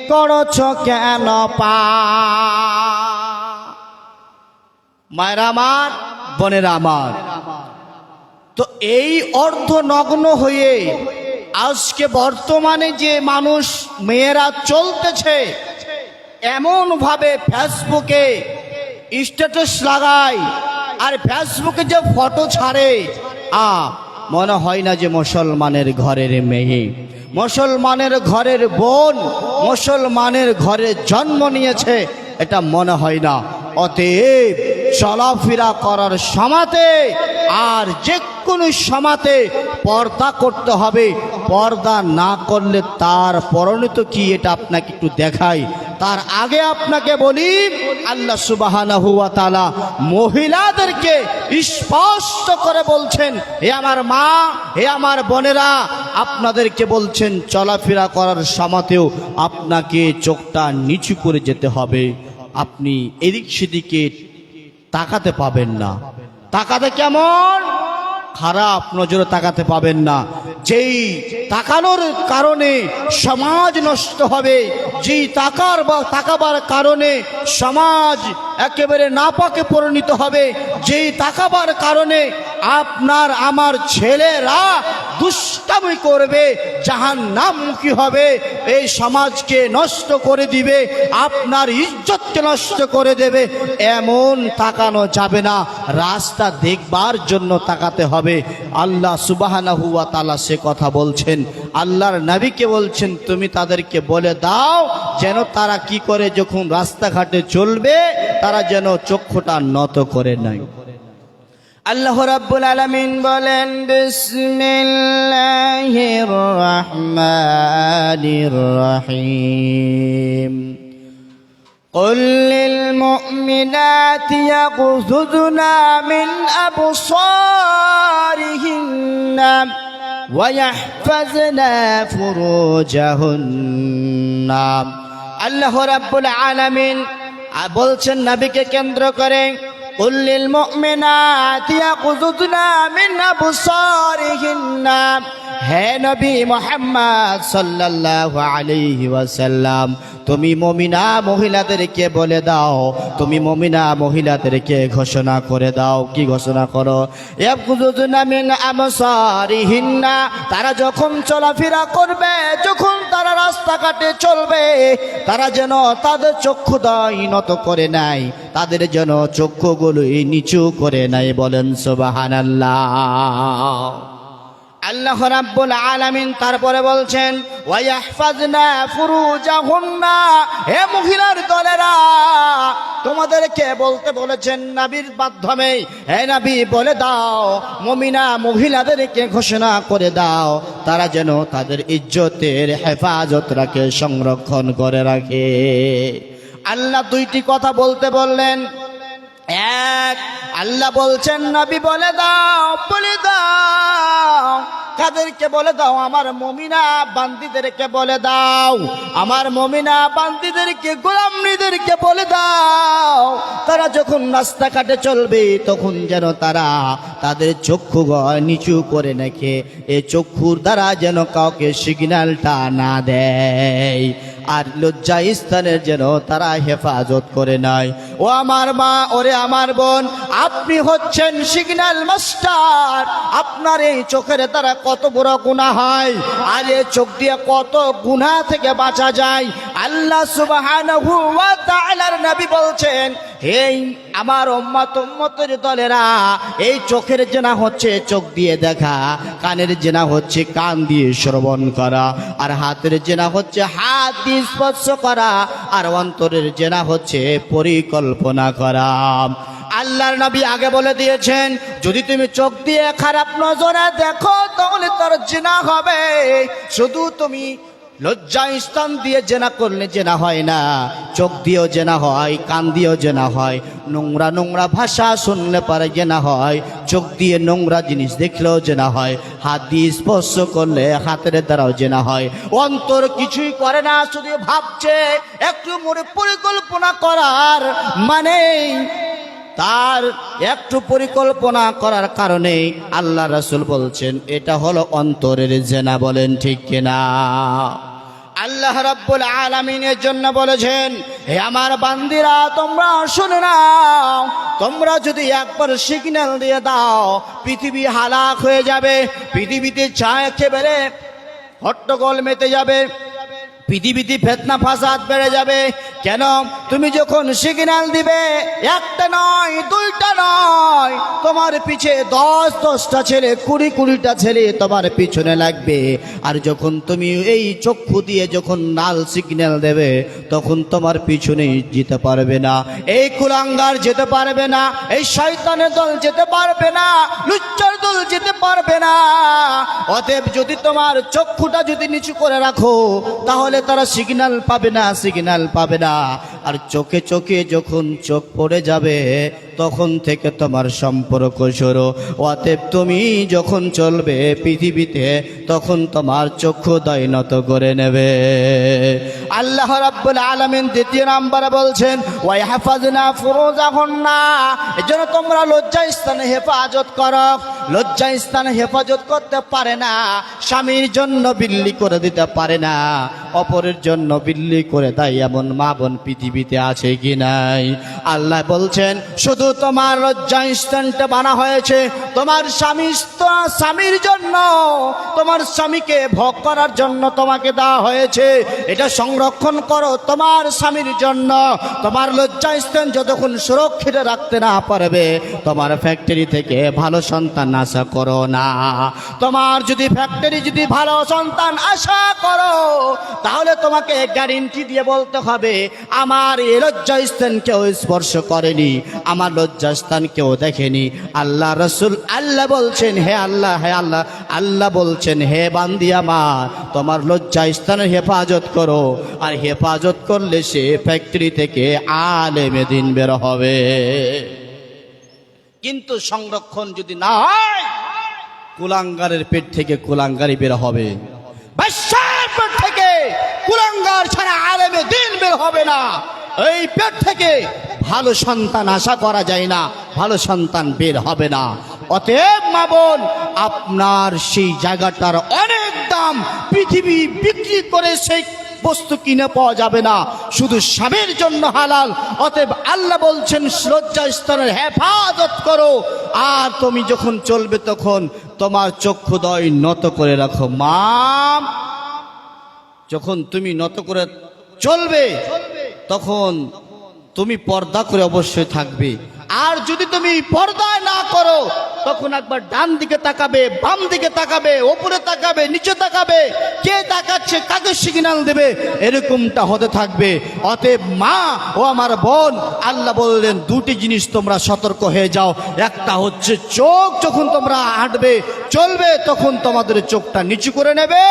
করছো কেন পাপ মায়েরা আমার বোনেরা আমার তো এই অর্ধনগ্ন হয়ে আজকে বর্তমানে যে মানুষ মেয়েরা চলতেছে এমন ভাবে ফেসবুকে স্ট্যাটাস লাগায় আর ফেসবুকে যে ফটো ছাড়ে মনে হয় না যে মুসলমানের ঘরের মেয়ে মুসলমানের ঘরের বোন মুসলমানের ঘরে জন্ম নিয়েছে এটা মনে হয় না অতএব চলাফেরা করার সময়তে আর যে কোনো সময়তে পর্দা করতে হবে পর্দা না করলে তার পরিণত কি এটা আপনাকে একটু দেখাই তার আগে আপনাকে বলি আল্লাহ সুবহানাহু ওয়া তাআলা মহিলাদেরকে স্পষ্ট করে বলছেন হে আমার মা হে আমার বোনেরা আপনাদেরকে বলছেন চলাফেরা করার সময়তেও আপনাকে চোখটা নিচু করে যেতে হবে আপনি এদিক সেদিকে তাকাতে পাবেন না তাকাতে কেমন খারাপ নজরে তাকাতে পাবেন না। যেই তাকানোর কারণে সমাজ নষ্ট হবে, যেই তাকাবার কারণে সমাজ একেবারে নাপাকে পরিণত হবে, যেই তাকাবার কারণে আপনার আমার ছেলেরা দুষ্টামি করবে, জাহান্নামমুখী হবে, এই সমাজকে নষ্ট করে দিবে, আপনার ইজ্জতকে নষ্ট করে দেবে, এমন তাকানো যাবে না। রাস্তা দেখবার জন্য তাকাতে হবে। আল্লাহ সুবহানাহু ওয়া তাআলা সে কথা বলছেন, আল্লাহর নবীকে বলছেন তুমি তাদেরকে বলে দাও যেন তারা কি করে যখন রাস্তাঘাটে চলবে তারা যেন চক্ষুটা নত করে নেয়। আল্লাহ রাব্বুল আলামিন বলেন বিসমিল্লাহির রহমানির রহিম قل للمؤمنات يغضضن من أبصارهن ويحفظن فروجهن। আল্লাহ রাব্বুল আলামিন বলছেন নবীকে কেন্দ্র করে قل للمؤمنات يغضضن من أبصارهن। হে নবী মুহাম্মদ সাল্লাল্লাহু আলাইহি ওয়াসাল্লাম, তুমি মুমিনা মহিলাদেরকে বলে দাও, তুমি মুমিনা মহিলাদেরকে ঘোষণা করে দাও। কি ঘোষণা করো? ইয়াগুযুদনা মিন আবসারিহিন্না, তারা যখন চলাফেরা করবে, যখন তারা রাস্তাঘাটে চলবে, তারা যেন তাদের চক্ষুদ্বয় নত করে নাই, তাদের যেন চক্ষুগুলো নিচু করে নাই। বলেন সুবহানাল্লাহ। আল্লাহ রাব্বুল আলামিন তারপরে বলছেন ওয়ায়াহফাজনা ফুরুজাহুন্না। হে মহিলার দলেরা, তোমাদেরকে বলতে বলেছেন নবীর মাধ্যমে, হে নবী বলে দাও মুমিনা মহিলাদেরকে ঘোষণা করে দাও তারা যেন তাদের ইজ্জতের হেফাজত রাখে, সংরক্ষণ করে রাখে। আল্লাহ দুইটি কথা বলতে বললেন। এক, আল্লাহ বলছেন নবী বলে দাও, বলে দাও। কাদেরকে বলে দাও? আমার মুমিনা বান্দীদেরকে বলে দাও, আমার মুমিনা বান্দীদেরকে, গোলামীদেরকে বলে দাও তারা যখন রাস্তাঘাটে চলবে তখন যেন তারা তাদের চক্ষু নিচু করে রাখে, এই চক্ষুর দ্বারা যেন কাউকে সিগন্যালটা না দেয়, আর লজ্জা স্থানের যেন তারা হেফাজত করে নেয়। ও আমার মা, ওরে আমার বোন, আপনি হচ্ছেন সিগন্যাল মাস্টার। আপনার এই চোখের দ্বারা কত বড় গুনাহ হয়, আর এই চোখ দিয়ে কত গুনাহ থেকে বাঁচা যায়। আল্লাহ সুবহানাহু ওয়া তাআলার নবী বলছেন, এই আমার উম্মতের দলেরা, এই চোখের জেনা হচ্ছে চোখ দিয়ে দেখা, কানের জেনা হচ্ছে কান দিয়ে শ্রবণ করা, আর হাতের জেনা হচ্ছে হাত দিয়ে স্পর্শ করা, আর অন্তরের জেনা হচ্ছে পরিকল্পনা করা। আল্লাহর নবী আগে বলে দিয়েছেন, যদি তুমি চোখ দিয়ে খারাপ নজরে দেখো তাহলে তোর জিনা হবে। শুধু তুমি লজ্জা স্থান দিয়ে জেনা করলে জেনা হয় না, চোখ দিয়েও জেনা হয়, কান দিয়েও জেনা হয়, নোংরা নোংরা ভাষা শুনলে পরে জেনা হয়, চোখ দিয়ে নোংরা জিনিস দেখলেও জেনা হয়, হাত দিয়ে স্পর্শ করলে হাতের দ্বারাও জেনা হয়। অন্তর কিছুই করে না, শুধু ভাবছে। একটু মনে পরিকল্পনা করার মানে তার একটু পরিকল্পনা করার কারণে আল্লাহ রাসূল বলছেন এটা হলো অন্তরের জেনা। বলেন ঠিক কিনা? আল্লাহ রাব্বুল আলামিনের জন্য বলেছেন, হে আমার বান্দিরা তোমরা শুনে নাও, তোমরা যদি একবার সিগন্যাল দিয়ে দাও পৃথিবী হালাক হয়ে যাবে, পৃথিবীতে চা একেবারে হট্টগোল মেতে যাবে, পৃথিবীতে ফিতনা ফাসাদ বেড়ে যাবে। কেন? তুমি যখন সিগন্যাল দিবে, একটা নয়, দুইটা নয়, তোমার পিছে 10-10টা ছেলে, 20-20টা ছেলে তোমার পিছনে লাগবে। আর যখন তুমি এই চক্ষু দিয়ে যখন লাল সিগন্যাল দেবে তখন তোমার পিছনে যেতে পারবে না, এই কুলাঙ্গার যেতে পারবে না, এই শয়তানের দল যেতে পারবে না, লুচ্চার দল যেতে পারবে না। অতএব যদি তোমার চক্ষুটা যদি নিচু করে রাখো তাহলে তারা সিগন্যাল পাবে না, সিগন্যাল পাবে না। আর চোখে চোখে যখন চোখ পড়ে যাবে তখন থেকে তোমার সম্পর্ক শুরু। অতএব তুমি যখন চলবে পৃথিবীতে তখন তোমার চক্ষু দয়নত করে নেবে। আল্লাহ রাব্বুল আলামিন দ্বিতীয় নম্বরে বলছেন ওয়াইহাফাজনা ফুরুজাহুন্না, এজন্য তোমরা লজ্জা স্থানে হেফাজত করো। লজ্জা স্থান হেফাজত করতে পারে না, স্বামীর জন্য বিল্লি করে দিতে পারে না, অপরের জন্য বিল্লি করে দেয় এমন মা বোন পৃথিবীতে আছে কি নাই? আল্লাহ বলছেন শুধু তোমার লজ্জা স্থানটা বানা হয়েছে তোমার স্বামীর জন্য, তোমার স্বামীকে ভোগ করার জন্য তোমাকে দেওয়া হয়েছে। এটা সংরক্ষণ করো তোমার স্বামীর জন্য। তোমার লজ্জা স্থান যতক্ষণ সুরক্ষিত রাখতে না পারবে, তোমার ফ্যাক্টরি থেকে ভালো সন্তান আশা করো না। তোমার যদি ফ্যাক্টরি যদি ভালো সন্তান আশা করো, তাহলে তোমাকে গ্যারেন্টি দিয়ে বলতে হবে আমার এই লজ্জা স্থান কেউ স্পর্শ করেনি, আমার লজ্জা স্থান কেউ দেখেনি। আল্লাহ রসুল আল্লাহ বলছেন হে আল্লাহ, হে আল্লাহ, আল্লাহ বলছেন হে বান্দি আমার, তোমার লজ্জা স্থানের হেফাজত করো। আর হেফাজত করলে সে ফ্যাক্টরি থেকে আলেমে দিন বের হবে। কিন্তু সংরক্ষণ যদি না হয়, কুলাঙ্গারের পেট থেকে কুলাঙ্গারই বের হবে, বাদশার পেট থেকে কুলাঙ্গার ছাড়া আলেমে দিন বের হবে না। এই পেট থেকে ভালো সন্তান আশা করা যায় না, ভালো সন্তান বের হবে না। অতএব মা বোন, আপনার সেই জায়গাটার অনেক দাম, পৃথিবী বিক্রি করে সেই বস্তু কিনে পাওয়া যাবে না, শুধু স্বামীর জন্য হালাল। অতএব আল্লাহ বলছেন লজ্জা স্থানের হেফাজত করো। আর তুমি যখন চলবে তখন তোমার চক্ষুদয় নত করে রাখো। মা, যখন তুমি নত করে চলবে তখন তুমি পর্দা করে অবশ্যই থাকবে। আর যদি তুমি পর্দা না করো, তখন একবার ডান দিকে তাকাবে, বাম দিকে তাকাবে, ওপরে তাকাবে, নিচে তাকাবে, কে তাকাচ্ছে, কাকে সিগন্যাল দেবে, এরকমটা হতে থাকবে। অতএব মা ও আমার বোন, আল্লাহ বললেন দুটি জিনিস তোমরা সতর্ক হয়ে যাও। একটা হচ্ছে চোখ, যখন তোমরা হাঁটবে চলবে তখন তোমাদের চোখটা নিচু করে নেবে,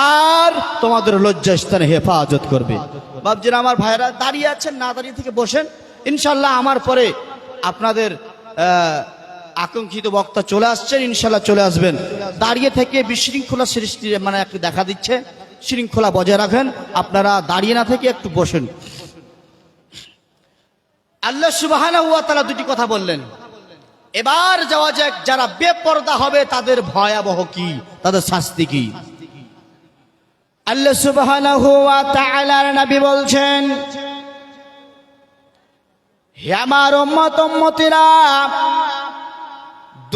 আর তোমাদের লজ্জাস্থানে হেফাজত করবে। বাবজিরা আমার ভাইরা দাঁড়িয়ে আছেন, না দাঁড়িয়ে থেকে বসেন। ইনশাল্লাহ আমার পরে আপনাদের আকাঙ্ক্ষিত বক্তা চলে আসছেন, ইনশাল্লাহ চলে আসবেন। দাঁড়িয়ে থেকে বিশৃঙ্খলা সৃষ্টি মানে একটু দেখা দিচ্ছে, শৃঙ্খলা বজায় রাখেন। আপনারা দাঁড়িয়ে না থেকে একটু বসেন। আল্লাহ সুবহানাহু ওয়া তাআলা দুটি কথা বললেন। এবার যাওয়া যাক, যারা বেপরদা হবে তাদের ভয়াবহ কি, তাদের শাস্তি কি। আল্লাহ সুবহানাহু ওয়া তাআলার নবী বলছেন, হে আমার উম্মত উম্মতিরা,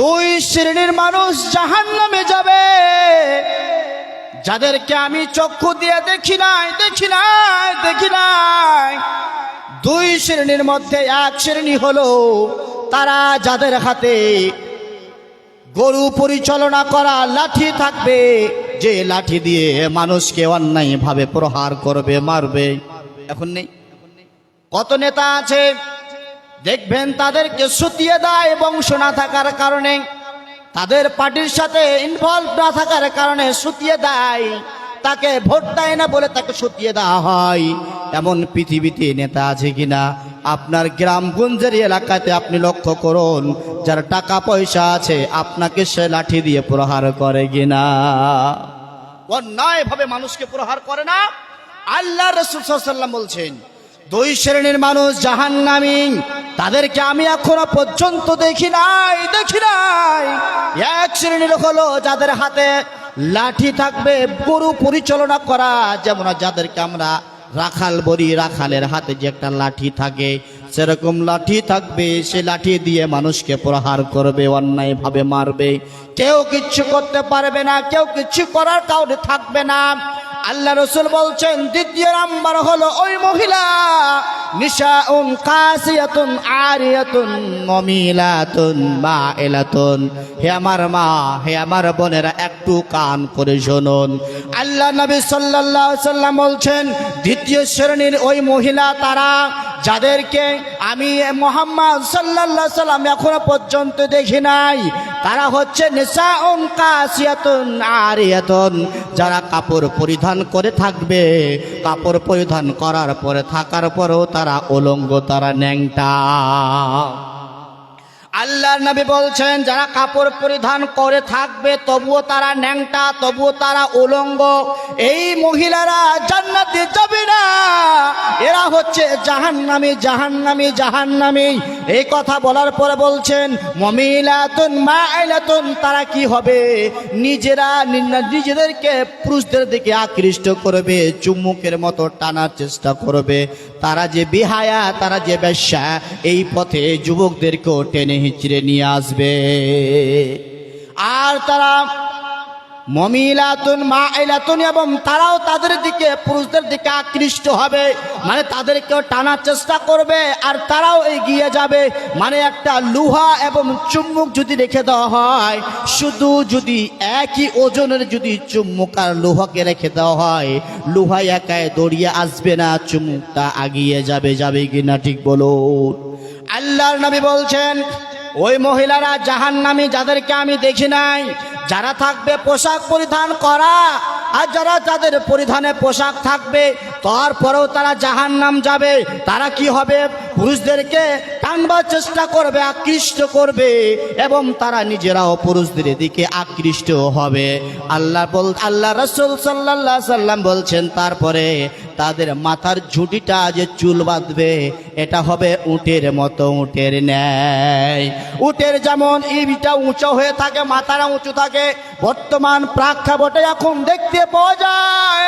দুই শ্রেণীর মানুষ জাহান্নামে যাবে, যাদেরকে আমি চক্ষু দিয়ে দেখি নাই। দুই শ্রেণীর মধ্যে এক শ্রেণী হলো তারা যাদের হাতে গরু পরিচালনা করা লাঠি থাকবে, যে লাঠি দিয়ে মানুষকে অন্যায়ভাবে প্রহার করবে, মারবে। এখন নেই, কত নেতা আছে দেখবেন তাদেরকে সুতিয়ে দেয় বংশ না থাকার কারণে, তাদের পার্টির সাথে ইনভলভ না থাকার কারণে সুতিয়ে দেয়, তাকে ভোট দেয় না বলে তাকে সুতিয়ে দেওয়া হয়। এমন পৃথিবীতে নেতা আছে কিনা? আপনার গ্রামগঞ্জের এলাকাতে আপনি লক্ষ্য করুন, যার টাকা পয়সা আছে আপনাকে সে লাঠি দিয়ে প্রহার করে কিনা? অন্যায়ভাবে মানুষকে প্রহার করে না। আল্লাহ রাসূল সাল্লাল্লাহু আলাইহি ওয়াসাল্লাম বলছেন, দুই শ্রেণীর মানুষ জাহান্নামী, তাদেরকে আমি এখনো পর্যন্ত দেখি নাই। এক শ্রেণীর হলো যাদের হাতে লাঠি থাকবে গরু পরিচালনা করা, যেমন যাদেরকে আমরা রাখাল বলি, রাখালের হাতে যে একটা লাঠি থাকে সেরকম লাঠি থাকবে, সে লাঠি দিয়ে মানুষকে প্রহার করবে, অন্যায়ভাবে মারবে, কেউ কিচ্ছু করতে পারবে না, কেউ কিচ্ছু করার কাউকে থাকবে না। আল্লাহ রাসূল বলছেন দ্বিতীয় নাম্বার হলো ওই মহিলা, নিশাউন কাসিয়াতুন আরিয়াতুন মুমিলাতুন মাইলাতুন। হে আমার মা, হে আমার বোনেরা, একটু কান করে শুনুন। আল্লাহ নবী সাল্লাল্লাহু আলাইহি ওয়াসাল্লাম বলছেন দ্বিতীয় শ্রেণীর ওই মহিলা তারা, যাদেরকে আমি মুহাম্মদ সাল্লাল্লাহু আলাইহি ওয়াসাল্লাম এখনো পর্যন্ত দেখি নাই। তারা হচ্ছে নিশাউন কাসিয়াতুন আরিয়াতুন, যারা কাপড় পরিধান করে থাকবে, কাপড় পরিধান করার পরে থাকার পরেও তারা উলঙ্গ, তারা ন্যাংটা। আল্লাহর নবী বলছেন যারা কাপড় পরিধান করে থাকবে তবুও তারা ন্যাংটা, তবুও তারা উলঙ্গ, এই মহিলারা জান্নাতে যাবে না, এরা হচ্ছে জাহান্নামী। এই কথা বলার পরে বলছেন মুমিলাতুন মাইলাতুন, তারা কি হবে, নিজেদেরকে পুরুষদের দিকে আকৃষ্ট করবে, চুম্বকের মতো টানার চেষ্টা করবে। তারা যে বিহায়া, তারা যে বেশ্যা, এই পথে যুবকদেরকেও টেনে হিচড়ে নিয়ে আসবে। আর তারা মুমিলাতুন মাইলাতুন, এবং তারাও তাদের দিকে, পুরুষদের দিকে আকৃষ্ট হবে, মানে তাদেরকেও টানার চেষ্টা করবে আর তারাও এগিয়ে যাবে। মানে একটা লোহা এবং চুম্বক যদি রেখে দেওয়া হয়, শুধু যদি একই ওজনের যদি চুম্বক আর লোহাকে রেখে দেওয়া হয়, লোহা একাই দৌড়িয়ে আসবে না, চুম্বকটা আগিয়ে যাবে। যাবে কিনা ঠিক বলুন? আল্লাহর নবী বলছেন ওই মহিলারা জাহান্নামী, যাদেরকে আমি দেখি নাই, যারা থাকবে পোশাক পরিধান করা, আর যারা তাদের পরিধানে পোশাক থাকবে তারপরেও তারা জাহান্নাম যাবে। তারা কি হবে, পুরুষদেরকে টানবার চেষ্টা করবে, আকৃষ্ট করবে, এবং তারা নিজেরাও পুরুষদের দিকে আকৃষ্ট হবে। আল্লাহ রাসূল সাল্লাল্লাহু আলাইহি সাল্লাম বলছেন তারপরে তাদের মাথার ঝুঁটিটা যে চুল বাঁধবে, এটা হবে উটের মতো, উটের ন্যায়। উটের যেমন ইটা উঁচু হয়ে থাকে, মাথাটা উঁচু থাকে, বর্তমান প্রেক্ষাপটে এখন দেখতে পাওয়া যায়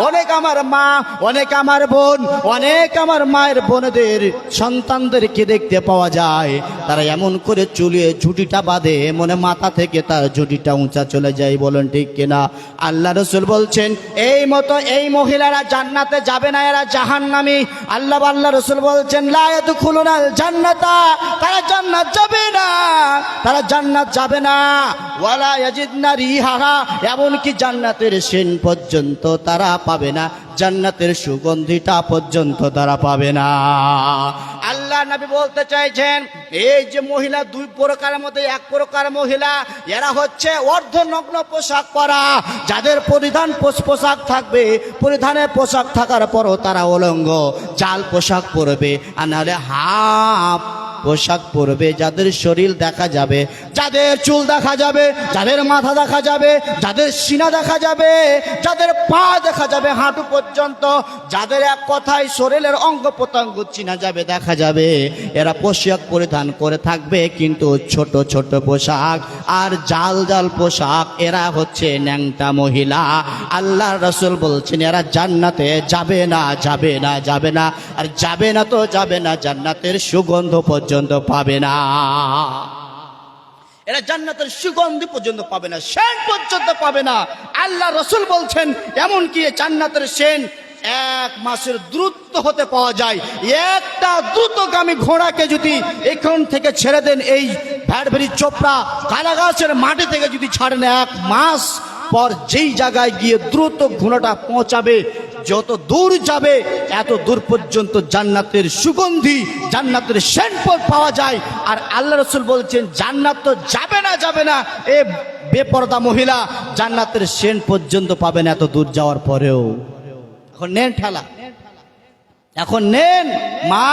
অনেক আমার মা, অনেক আমার বোন, অনেক আমার মায়ের বোনদের সন্তানদেরকে দেখতে পাওয়া যায়, তারা এমন করে চুলে ঝুঁটিটা বাঁধে, মনে মাথা থেকে তার ঝুঁটিটা উঁচা চলে যায়। বলেন ঠিক কিনা? আল্লাহ রাসূল বলছেন এই মতো এই মহিলারা জান্নাতে যাবে না, এরা জাহান্নামী। আল্লাহ রাসূল বলছেন লা ইয়াদখুলুনাল জান্নাতা, তারা জান্নাত যাবে না, তারা জান্নাত যাবে না। ওয়ালা ইয়াজিদনা রিহাহা, এমনকি জান্নাতের সেন পর্যন্ত তারা পাবে না, জান্নাতের সুগন্ধিটা পর্যন্ত তারা পাবে না। আল্লাহ নবী বলতে চাইছেন এই যে মহিলা দুই প্রকারের মধ্যে এক প্রকার মহিলা, এরা হচ্ছে অর্ধনগ্ন পোশাক পরা, যাদের পরিধান পোশাক থাকবে, পরিধানে পোশাক থাকার পরও তারা উলঙ্গ, জাল পোশাক পরবে, আর নাহলে হাফ পোশাক পরবে, যাদের শরীর দেখা যাবে, যাদের চুল দেখা যাবে, যাদের মাথা দেখা যাবে, যাদের সিনা দেখা যাবে, যাদের পা দেখা যাবে হাঁটু পর্যন্ত, যাদের এক কথায় শরীরের অঙ্গ প্রত্যঙ্গ চিনা যাবে, দেখা যাবে, এরা পোশাক পরিধান করে থাকবে, কিন্তু ছোট ছোট পোশাক আর জাল জাল পোশাক, এরা হচ্ছে ন্যাংটা মহিলা। আল্লাহ রাসূল বলছেন এরা জান্নাতে যাবে না, যাবে না, যাবে না, আর যাবে না তো যাবে না, জান্নাতের সুগন্ধ পর্যন্ত পাবে না। এরা জান্নাতের সুগন্ধ পর্যন্ত পাবে না, সেন্ট পর্যন্ত পাবে না। আল্লাহ রাসূল বলছেন এমনকি জান্নাতের সেন্ট এক মাসের দ্রুত হতে পাওয়া যায়। একটা দ্রুতগামী ঘোড়াকে যদি এখান থেকে ছেড়ে দেন, এই ভ্যাটভেরি চোপড়া কালাগাছের মাটি থেকে যদি ছাড়েন, এক মাস পর যেই জায়গায় গিয়ে দ্রুত ঘোড়াটা পৌঁছাবে, যত দূর যাবে এত দূর পর্যন্ত জান্নাতের সুগন্ধি, জান্নাতের সেন্ট পাওয়া যায়। আর আল্লাহ রাসূল বলছেন জান্নাত তো যাবে না, যাবে না, এ বেপরদা মহিলা জান্নাতের সেন্ট পর্যন্ত পাবে না এত দূর যাওয়ার পরেও। এখন নেন ঠেলা, এখন নেন মা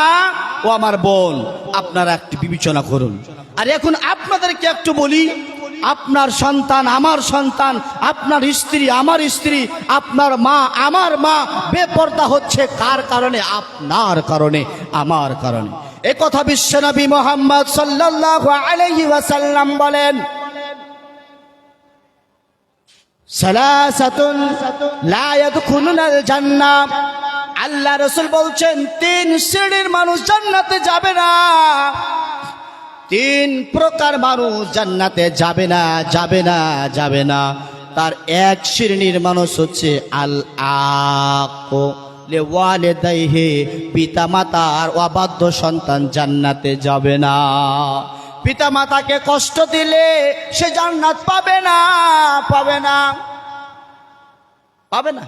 ও আমার বোন, আপনারা একটু বিবেচনা করুন। আর এখন আপনাদেরকে একটু বলি, আপনার সন্তান আমার সন্তান, আপনার স্ত্রী আমার স্ত্রী, আপনার মা আমার মা বেপরদা হচ্ছে কার কারণে? আপনার কারণে, আমার কারণে। এই কথা বিশ্বনবী মুহাম্মদ সাল্লাল্লাহু আলাইহি ওয়াসাল্লাম বলেন, সালাসাতুন লা ইয়াদখুলুনাল জান্নাহ। আল্লাহ রাসূল বলছেন তিন শ্রেণীর মানুষ জান্নাতে যাবে না, তিন প্রকার মানুষ জান্নাতে যাবে না, যাবে না, যাবে না। তার এক শ্রেণীর মানুষ হচ্ছে আল আক্কু লিওয়ালিদাইহি, পিতা মাতার অবাধ্য সন্তান জান্নাতে যাবে না। পিতা মাতাকে কষ্ট দিলে সে জান্নাত পাবে না, পাবে না, পাবে না।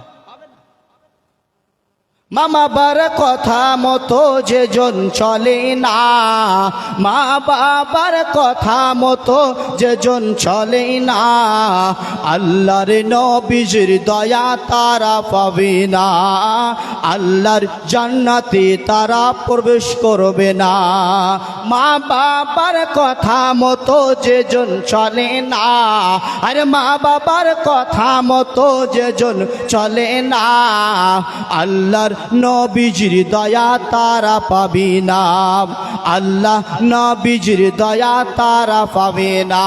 মা বাবার কথা মতো যে জন চলে না, মা বাবার কথা মতো যে জন চলে না, আল্লাহর নবীর দয়া তারা পাবে না, আল্লাহর জান্নাতে তারা প্রবেশ করবে না। মা বাবার কথা মতো যে জন চলে না, আরে মা বাবার কথা মতো যে জন চলে না, আল্লাহর নবীজির দয়া তারা পাবি না, আল্লাহ নবীজির দয়া তারা পাবে না।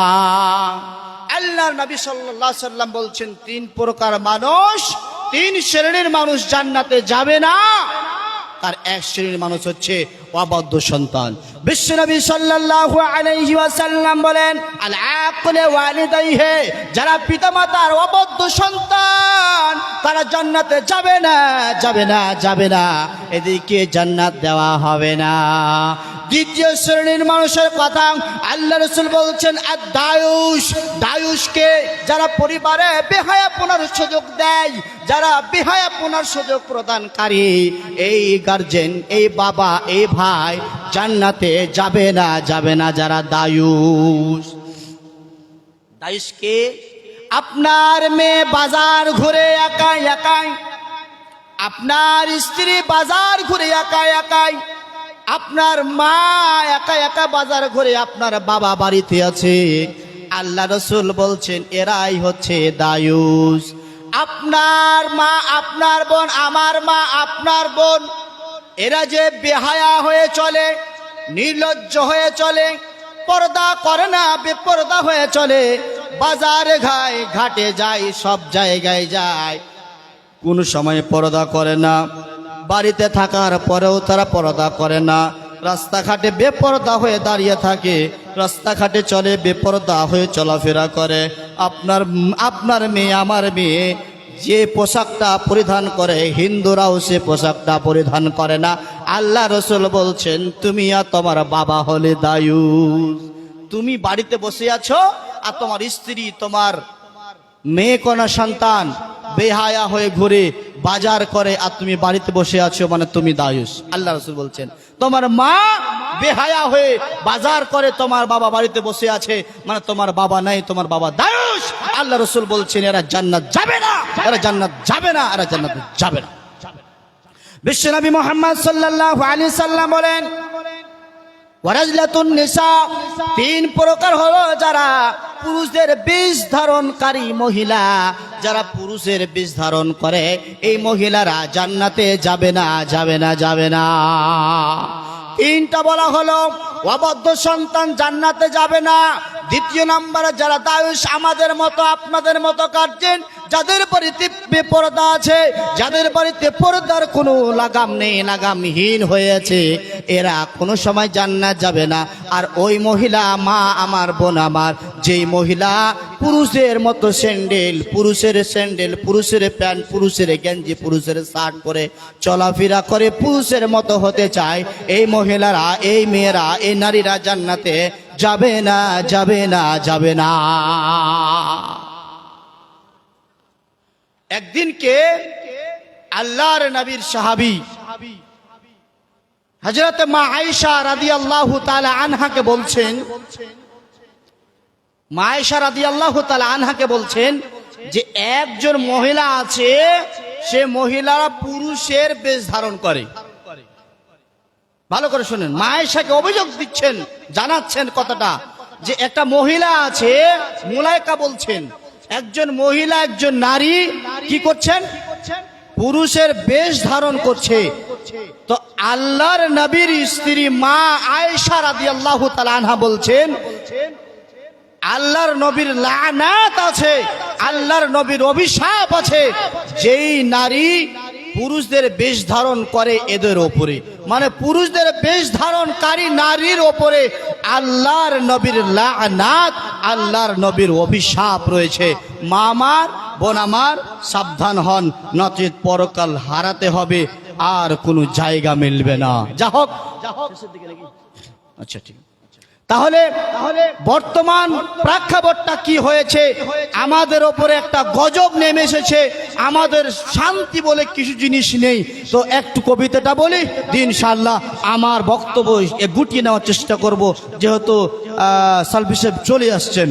আল্লাহর নবী সাল্লাল্লাহু আলাইহি সাল্লাম বলছেন, তিন প্রকার মানুষ, তিন শ্রেণীর মানুষ জান্নাতে যাবে না। তার এক শ্রেণীর মানুষ হচ্ছে অবাধ্য সন্তান। বিশ্বনবী সাল্লাল্লাহু আলাইহি ওয়াসাল্লাম বলেন, আল আকিলে ওয়ালিদাইহি, যারা পিতামাতার অবাধ্য সন্তান তারা জান্নাতে যাবে না, যাবে না, যাবে না, এদিকে জান্নাত দেওয়া হবে না। দ্বিতীয় শ্রেণীর মানুষের কথা আল্লাহ রাসূল বলছেন, আদ-দায়ুস, দায়ুসকে যারা পরিবারে বেহায়াপনার সুযোগ দেয়, যারা বেহায়াপনার সুযোগ প্রদানকারী, এই গার্জেন, এই বাবা, এই ভাই জান্নাতে যাবে না, যাবে না। যারা দায়ুস, দায়ুসকে আপনার মেয়ে বাজার ঘুরে একাই একাই, আপনার স্ত্রী বাজার ঘুরে একাই একাই, আপনার মা একা একা বাজার ঘুরে, আপনার বাবা বাড়িতে আছে, আল্লাহ রাসূল বলছেন এরাই হচ্ছে দায়ুস। আপনার মা, আপনার বোন, আমার মা, আপনার বোন, এরা যে বেহায়া হয়ে চলে, নির্লজ্জ হয়ে চলে, পর্দা করে না, বেপর্দা হয়ে চলে, বাজারে ঘাটে যায়, সব জায়গায় যায়, কোন সময় পর্দা করে না, বাড়িতে থাকার পরেও তারা পর্দা করে না, রাস্তাঘাটে বেপর্দা হয়ে দাঁড়িয়ে থাকে, রাস্তাঘাটে চলে, বেপর্দা হয়ে চলাফেরা করে। আপনার মেয়ে, আমার মেয়ে যে পোশাকটা পরিধান করে, হিন্দুরাও সে পোশাকটা পরিধান করে না। আল্লাহ রাসূল বলছেন, তুমি আর তোমার বাবা হলে দায়ুস। তুমি বাড়িতে বসে আছো আর তোমার স্ত্রী, তোমার মেয়ে কোনা সন্তান বেহায়া হয়ে ঘুরে বাজার করে, আর তুমি বাড়িতে বসে আছো, মানে তুমি দায়ুস। আল্লাহ রাসূল বলছেন, তোমার মা বেহায়া হয়ে বাজার করে, তোমার বাবা বাড়িতে বসে আছে, মানে তোমার বাবা নাই, তোমার বাবা দায়ুস। আল্লাহ রাসূল বলছেন এরা জান্নাত যাবে না, এরা জান্নাত যাবে না, এরা জান্নাত যাবে না। বিশ্বনবী মুহাম্মদ সাল্লাল্লাহু আলাইহি সাল্লাম বলেন, ওয়ারাজলাতুন নিসা, তিন প্রকার হলো যারা পুরুষদের বেশ ধারণকারী মহিলা, যারা পুরুষের বেশ ধারণ করে, এই মহিলারা জান্নাতে যাবে না, যাবে না, যাবে না। তিনটা বলা হলো, অবাধ্য সন্তান জান্নাতে যাবে না। দ্বিতীয় নম্বরে যারা দায়ুস, আমাদের মতো, আপনাদের মতো গার্জেন, যাদের বাড়িতে বেপরদা আছে, যাদের বাড়িতে পর্দার কোনো লাগাম নেই, লাগামহীন হয়েছে, এরা কোনো সময় জান্নাত যাবে না। আর ওই মহিলা, মা আমার, বোন আমার, যেই মহিলা পুরুষের মতো স্যান্ডেল, পুরুষের স্যান্ডেল, পুরুষের প্যান্ট, পুরুষের গেঞ্জি, পুরুষের শার্ট পরে চলাফেরা করে, পুরুষের মতো হতে চায়, এই মহিলারা, এই মেয়েরা, এই নারীরা জান্নাতে যাবে না, যাবে না, যাবে না। একদিনকে আল্লাহর নবীর সাহাবী হযরত মা আয়েশা রাদিয়াল্লাহু তাআলা আনহাকে বলছেন, মা আয়েশা রাদিয়াল্লাহু তাআলা আনহাকে বলছেন যে একজন মহিলা আছে, সে মহিলারা পুরুষের বেশ ধারণ করে। ভালো করে শুনেন, মা আয়েশাকে অভিযোগ দিচ্ছেন, জানাচ্ছেন কথাটা, যে একটা মহিলা আছে, মুলাইকা বলছেন, একজন মহিলা, একজন নারী কি করছেন, পুরুষের বেশ ধারণ করছে। তো আল্লাহর নবীর স্ত্রী মা আয়েশা রাদিয়াল্লাহু তাআলা আনহা বলছেন, আল্লাহর নবীর লানাত আছে, আল্লাহর নবীর অভিশাপ আছে, যেই নারী পুরুষদের বেশ ধারণ করে এদের ওপরে, মানে পুরুষদের বেশ ধারণকারী নারীর ওপরে আল্লাহর নবীর লানাত, আল্লাহর নবীর অভিশাপ রয়েছে। মা আমার, বোন আমার, সাবধান হন, নচেত পরকাল হারাতে হবে, আর কোনো জায়গা মিলবে না। যা হোক, আচ্ছা ঠিক। তাহলে বর্তমান প্রেক্ষাপটটা কি হয়েছে, আমাদের ওপরে একটা গজব নেমে এসেছে, আমাদের শান্তি বলে কিছু জিনিস নেই। তো একটু কবিতাটা বলি, ইনশাআল্লাহ আমার বক্তব্য গুটিয়ে নেওয়ার চেষ্টা করব, যেহেতু সালফি সাহেব চলে আসছেন।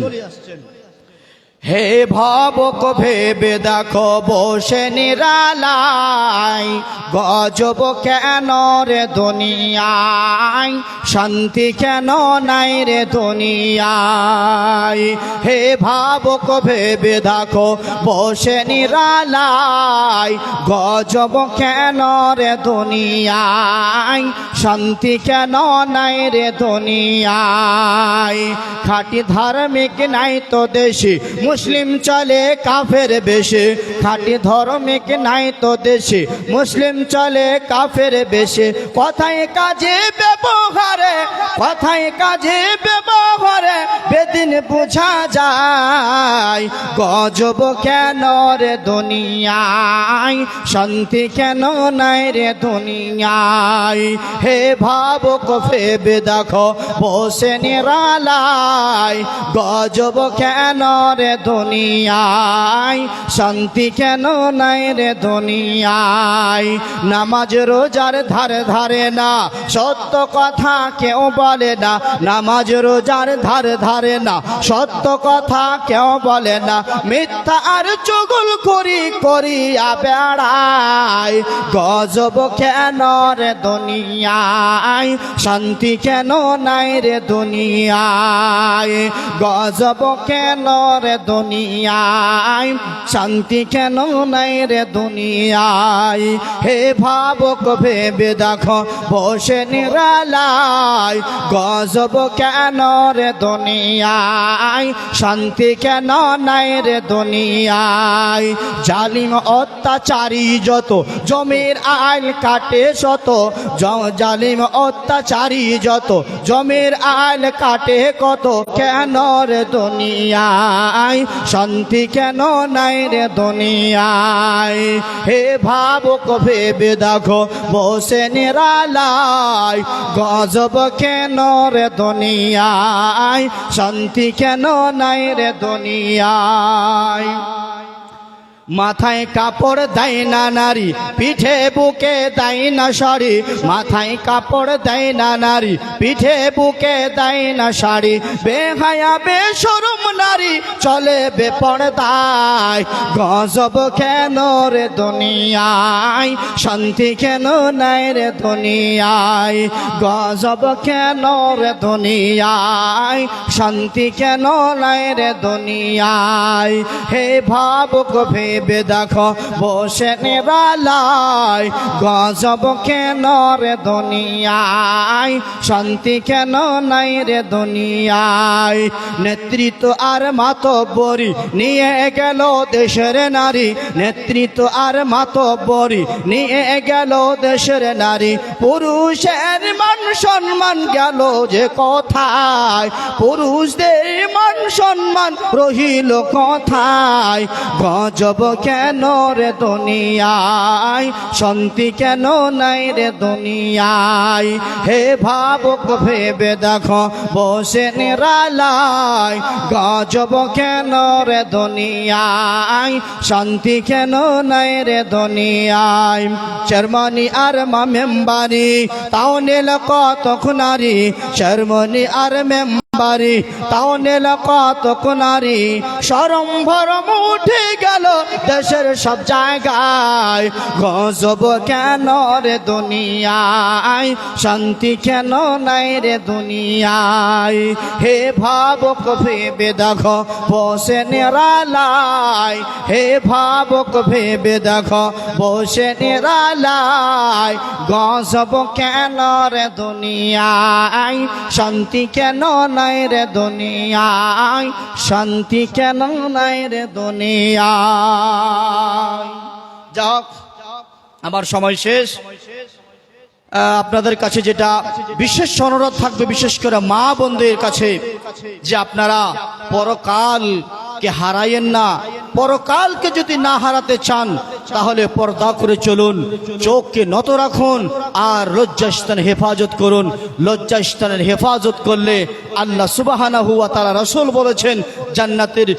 হে ভাবক ভেবে দেখো বসে নিরালায়, গজব কেন রে দুনিয়ায়, শান্তি কেন নাই রে দুনিয়ায়। হে ভাবক ভেবে দেখো বসে নিরালায়, গজব কেন রে দুনিয়ায়, শান্তি কেন নাই রে দুনিয়ায়। খাঁটি ধার্মিক নাই তো দেশে, মুসলিম চলে কাফের বেশে। খাঁটি ধার্মিক নাই তো দেশে, মুসলিম চলে কাফের বেশে। কথায় কাজে ব্যবহারে, কথায় কাজে ব্যবহারে বেদিন বোঝা যায়। গজব কেন রে দুনিয়ায়, শান্তি কেন নাই রে দুনিয়ায়। হে ভাবক ভেবে দেখো বসে নিরালায়, গজব কেন রে দুনিয়ায়, শান্তি কেন নাই রে দুনিয়ায়। নামাজ রোজার ধারে ধারে না, সত্য কথা কেউ বলে না। নামাজ রোজার ধারে ধারে না, সত্য কথা কেউ বলে না। মিথ্যা আর চুগল করি করিয়া বেড়ায়। গজব কেন রে দুনিয়ায়, শান্তি কেন নাই রে দুনিয়ায়। গজব কেন রে দুনিয়ায়, শান্তি কেন নাই রে দুনিয়ায়। হে ভাবক ভেবে দেখো বসে নিরালায়, গজব কেন রে দুনিয়ায়, শান্তি কেন নাই রে দুনিয়ায়। জালিম অত্যাচারী যত, জমির আইল কাটে শত। জালিম অত্যাচারী যত, জমির আইল কাটে কত। কেন রে দুনিয়ায়, শান্তি কেন নাই রে দুনিয়ায়। হে ভাবক ভেবে দেখো বসে নিরালায়, গজব কেন রে দুনিয়ায়, শান্তি কেন নাই রে দুনিয়ায়। মাথায় কাপড় দেয় না নারী, পিঠে বুকে দেয় না শাড়ি। মাথায় কাপড় দেয় না নারী, পিঠে বুকে দেয় না শাড়ি। বেহায়া বেশরম নারী চলে বেপরদায়। গজব কেন রে দুনিয়ায়, শান্তি কেন নাই রে দুনিয়ায়। গজব কেন রে দুনিয়ায়, শান্তি কেন নাই রে দুনিয়ায়। হে ভাবক ভেবে দেখো বসে নিরালায়, গজব কেন রে দুনিয়ায়, শান্তি কেন নাই রে দুনিয়ায়। নেতৃত্ব আর মাতব্বরি নিয়ে গেল দেশের নারী। নেতৃত্ব আর মাতব্বরি নিয়ে গেল দেশের নারী। পুরুষের মান সম্মান গেল যে কোথায়, পুরুষদের মান সম্মান রহিল কোথায়। গজব কেন রে দুনিয়ায়, শান্তি কেন নাই রে দুনিয়ায়। হে ভাবক ভেবে দেখো বসে নিরালায়, গজব কেন রে দুনিয়ায়, শান্তি কেন নাই রে দুনিয়ায়। চেয়ারম্যানি আর মেম্বারি তাও নিল কত নারী। চেয়ারম্যানি আর মেম্বারি তাও নিল কত নারী। শরম ভরম উঠে গেল দেশের সব জায়গায়। গজব কেন রে দুনিয়ায়, শান্তি কেন নাই রে দুনিয়ায়। হে ভাবক ভেবে দেখো বসে নিরালায়, হে ভাবক ভেবে দেখো বসে নিরালায়। গজব কেন রে দুনিয়ায়, শান্তি কেন নাই রে দুনিয়ায়, শান্তি কেন নাই রে দুনিয়ায়। যাক, আমার সময় শেষ। আপনাদের কাছে যেটা বিশেষ অনুরোধ থাকবে, বিশেষ করে মা বোনদের কাছে, যে আপনারা পরকালকে হারায়েন না। পরকালকে যদি না হারাতে চান তাহলে পর্দা করে চলুন, চোখকে নত রাখুন আর লজ্জাস্থানের হেফাজত করুন। লজ্জাস্থানের হেফাজত করলে আল্লাহ সুবহানাহু ওয়া তাআলা, রাসূল বলেছেন জান্নাতের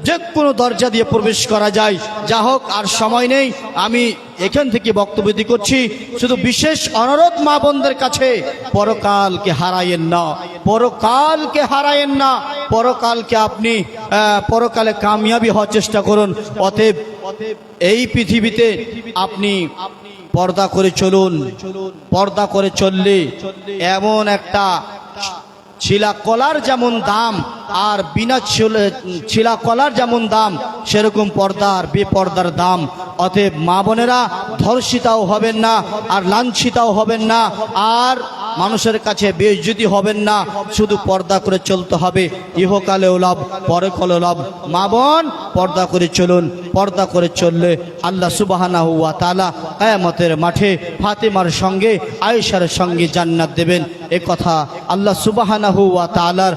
যে কোনো দরজা দিয়ে প্রবেশ করা যায়। যা হোক, আর সময় নেই, আমি এখান থেকে বক্তব্য করছি। শুধু বিশেষ অনুরোধ মা বোনদের কাছে, পরকালকে হারায়েন না। পরকালকে হারায়েন না, পরকালকে আপনি পরকালে কামিয়াবি হওয়ার চেষ্টা করুন। অতএব এই পৃথিবীতে আপনি পর্দা করে চলুন। পর্দা করে চললে এমন একটা ছিলা কলার যেমন দাম আর বিনা ছিলা কলার যেমন দাম, সেরকম পর্দার বেপর্দার দাম। অতএব মা বোনেরা ধর্ষিতাও হবেন না, আর লাঞ্ছিতাও হবেন না, আর মানুষের কাছে বেইজ্জতি হবেন না। শুধু পর্দা করে চলতে হবে, ইহকালেও লাভ পরকালেও লাভ। মা বোন পর্দা করে চলুন। পর্দা করে চললে আল্লাহ সুবহানাহু ওয়া তাআলা কিয়ামতের মাঠে ফাতেমার সঙ্গে আয়েশার সঙ্গে জান্নাত দেবেন। এ কথা আল্লাহ সুবহানাহু ওয়া তাআলার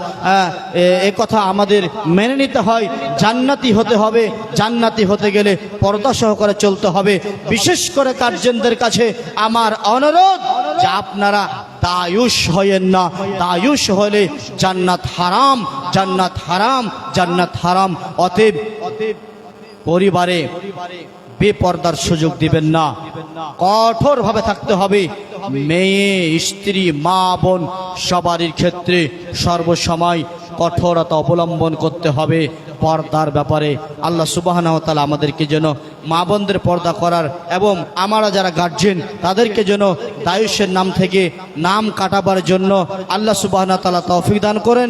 এ কথা আমাদের মেনে নিতে হয়। জান্নাতি হতে হবে। জান্নাতি হতে গেলে পর্দা সহকারে চলতে হবে। বিশেষ করে গার্জেনদের কাছে আমার অনুরোধ যে আপনারা দায়ুস হয়েন না। দায়ুস হলে জান্নাত হারাম, জান্নাত হারাম, জান্নাত হারাম। অতএব পরিবারে বেপর্দার সুযোগ দিবেন না। কঠোরভাবে থাকতে হবে। মেয়ে, স্ত্রী, মা, বোন সবারই ক্ষেত্রে সর্বসময় কঠোরতা অবলম্বন করতে হবে পর্দার ব্যাপারে। আল্লাহ সুবহানাহু ওয়া তাআলা আমাদেরকে যেন মা বোনদের পর্দা করার এবং আমরা যারা গার্জেন তাদেরকে যেন দায়ুসের নাম থেকে নাম কাটাবার জন্য আল্লাহ সুবহানাহু ওয়া তাআলা তৌফিক দান করেন,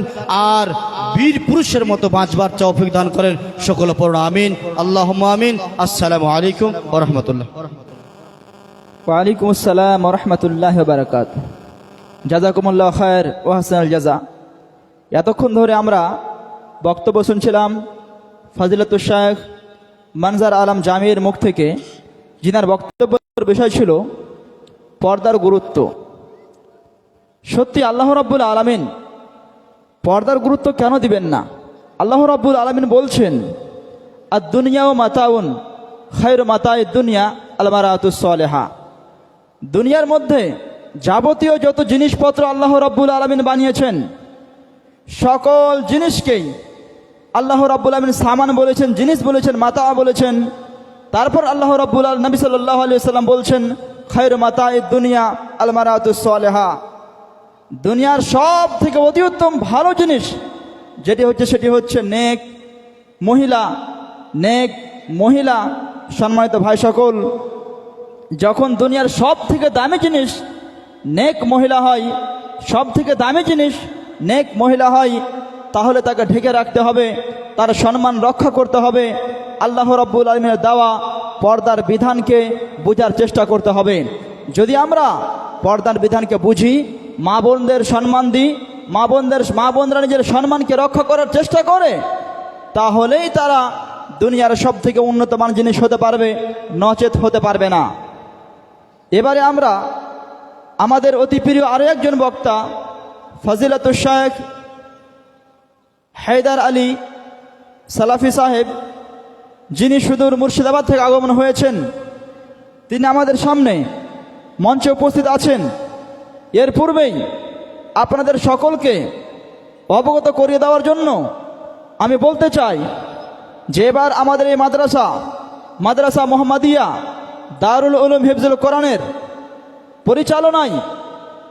আর বীর পুরুষের মতো বাঁচবার তৌফিক দান করেন। সকলে পড়ুন আমিন, আল্লাহুম্মা আমিন। আসসালামু আলাইকুম ওয়া রাহমাতুল্লাহ। ওয়ালাইকুম আসসালাম ওয়া রাহমাতুল্লাহি ওয়া বারাকাতুহু। জাযাকুমুল্লাহু খায়র ওয়া হাসানাল জাযা। এতক্ষণ ধরে আমরা বক্তব্য শুনছিলাম ফজিলাতুল শাইখ মানজার আলম জামির মুখ থেকে, যিনার বক্তব্যের বিষয় ছিল পর্দার গুরুত্ব। সত্যি আল্লাহ রাব্বুল আলামিন পর্দার গুরুত্ব কেন দিবেন না? আল্লাহ রাব্বুল আলামিন বলছেন, আদ-দুনিয়াউ মাতাউন খায়রু মাতাইদ দুনিয়া আল মারাতুস সালিহা। দুনিয়ার মধ্যে যাবতীয় যত জিনিসপত্র আল্লাহ রাব্বুল আলামিন বানিয়েছেন, সকল জিনিসকেই আল্লাহ রাব্বুল আলামিন সামান বলেছেন, জিনিস বলেছেন, মাতা বলেছেন। তারপর আল্লাহ রাব্বুল আলামিন নবী সাল্লাল্লাহু আলাইহি ওয়াসাল্লাম বলছেন, খায়রু মাতাইদ দুনিয়া আল মারাতুস সালিহা। দুনিয়ার সব থেকে অতি উত্তম ভালো জিনিস সেটি হচ্ছে নেক মহিলা। নেক মহিলা। সম্মানিত ভাই সকল, যখন দুনিয়ার সব থেকে দামি জিনিস নেক মহিলা হয়, সব থেকে দামি জিনিস নেক মহিলা হয়, তাহলে তাকে ঢেকে রাখতে হবে, তার সম্মান রক্ষা করতে হবে। আল্লাহ রাব্বুল আলামিনের দেওয়া পর্দার বিধানকে বোঝার চেষ্টা করতে হবে। যদি আমরা পর্দার বিধানকে বুঝি, মা বোনদের সম্মান দিই, মা বোনরা নিজের সম্মানকে রক্ষা করার চেষ্টা করে, তাহলেই তারা দুনিয়ার সব থেকে উন্নতমান জিনিস হতে পারবে, নচেত হতে পারবে না। এবারে আমরা আমাদের অতি প্রিয় আরও একজন বক্তা ফজিলাতুল শাইখ হায়দার আলী সালাফি সাহেব, যিনি সুদূর মুর্শিদাবাদ থেকে আগমন হয়েছেন, তিনি আমাদের সামনে মঞ্চে উপস্থিত আছেন। এর পূর্বেই আপনাদের সকলকে অবগত করিয়ে দেওয়ার জন্য আমি বলতে চাই যে এবার আমাদের এই মাদ্রাসা মুহাম্মাদিয়া দারুল উলুম হিফজুল কোরআনের পরিচালনায়,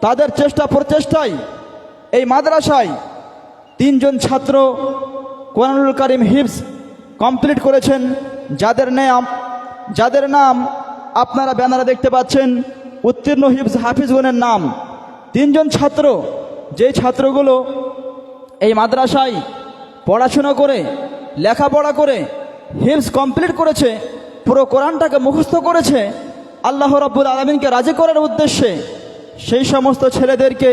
তাদের প্রচেষ্টায় এই মাদ্রাসায় 3 জন ছাত্র কোরআনুল কারীম হিফজ কমপ্লিট করেছেন, যাদের নাম আপনারা ব্যানারে দেখতে পাচ্ছেন। উত্তীর্ণ হাফিজগণের নাম 3 জন ছাত্র, যে ছাত্রগুলো এই মাদ্রাসায় পড়াশোনা করে, লেখাপড়া করে হিফজ কমপ্লিট করেছে, পুরো কোরআনটাকে মুখস্থ করেছে আল্লাহ রাব্বুল আলামিনকে রাজি করার উদ্দেশ্যে, সেই সমস্ত ছেলেদেরকে,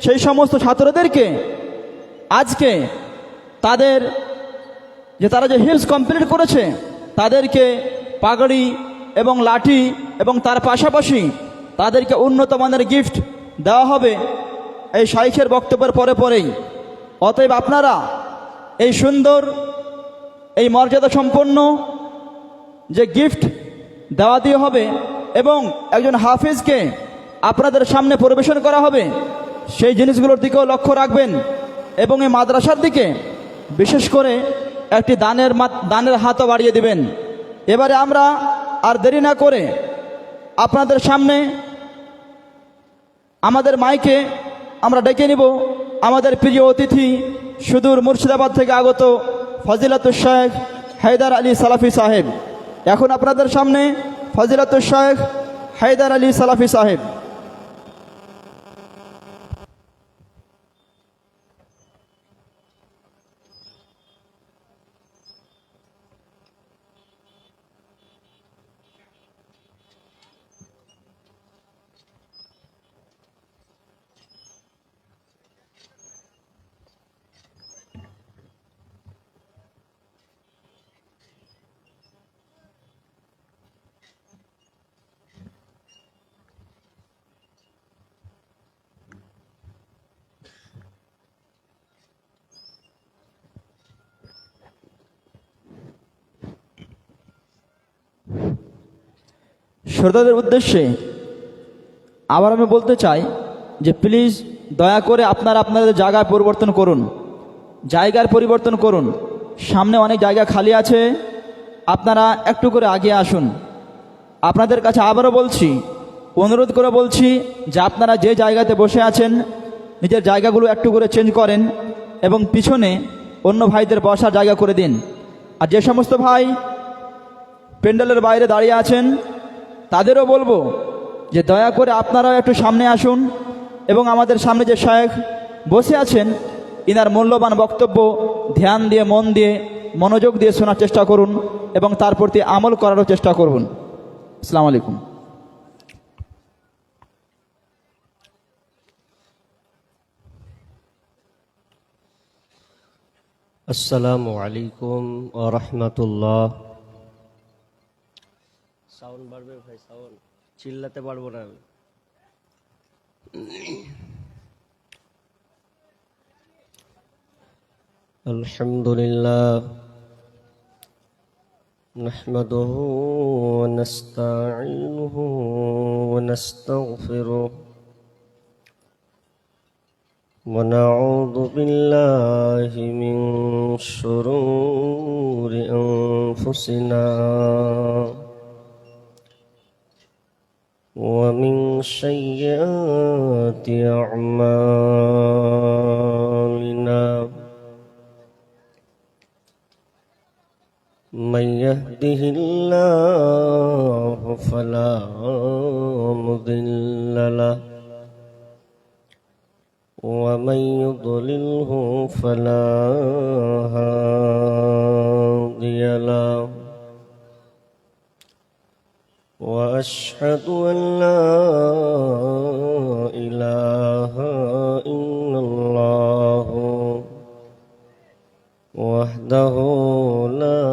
সেই সমস্ত ছাত্রদেরকে আজকে তারা যে হিফজ কমপ্লিট করেছে তাদেরকে পাগড়ি এবং লাঠি এবং তার পাশাপাশি তাদেরকে উন্নত মানের গিফট দেওয়া হবে এই শাইখের বক্তব্যের পরেই। অতএব আপনারা এই সুন্দর, এই মর্যাদা সম্পন্ন যে গিফট দেওয়া দিয়ে হবে এবং একজন হাফিজকে আপনাদের সামনে পরিবেশন করা হবে, সেই জিনিসগুলোর দিকেও লক্ষ্য রাখবেন এবং এই মাদ্রাসার দিকে বিশেষ করে একটি দানের হাতও বাড়িয়ে দিবেন। এবারে আমরা আর দেরি না করে আপনাদের সামনে আমাদের মাইকে আমরা ডেকে নিব আমাদের প্রিয় অতিথি সুদূর মুর্শিদাবাদ থেকে আগত ফজিলাতুল শেখ হায়দার আলী সালাফি সাহেব। এখন আপনাদের সামনে ফজিলাতুল শেখ হায়দার আলী সালাফি সাহেব। শ্রোতাদের উদ্দেশ্যে আবার আমি বলতে চাই যে প্লিজ দয়া করে আপনারা আপনাদের জায়গা পরিবর্তন করুন, জায়গার পরিবর্তন করুন। সামনে অনেক জায়গা খালি আছে, আপনারা একটু করে আগে আসুন। আপনাদের কাছে আবারও বলছি, অনুরোধ করে বলছি যে আপনারা যে জায়গাতে বসে আছেন নিজের জায়গাগুলো একটু করে চেঞ্জ করেন এবং পিছনে অন্য ভাইদের বসার জায়গা করে দিন। আর যে সমস্ত ভাই প্যান্ডেলের বাইরে দাঁড়িয়ে আছেন তাদেরও বলবো যে দয়া করে আপনারাও একটু সামনে আসুন এবং আমাদের সামনে যে শেখ বসে আছেন ইনার মূল্যবান বক্তব্য ধ্যান দিয়ে, মন দিয়ে, মনোযোগ দিয়ে শোনার চেষ্টা করুন এবং তার প্রতি আমল করারও চেষ্টা করুন। আসসালামু আলাইকুম। আসসালামু আলাইকুম ওয়া রাহমাতুল্লাহ। সাউন্ড বাড়বে ভাই, সাউন্ড চিল্লাতে পারবো না আমি। আলহামদুলিল্লাহ নাহমাদুহু ওয়া নাস্তাঈনুহু ওয়া নাস্তাগফিরুহ ونعوذ بالله من شرور أنفسنا ومن سيئات أعمالنا من يهده الله فلا مضل له ومن يضلله فلا هادي له وأشهد أن لا إله إلا الله وحده لا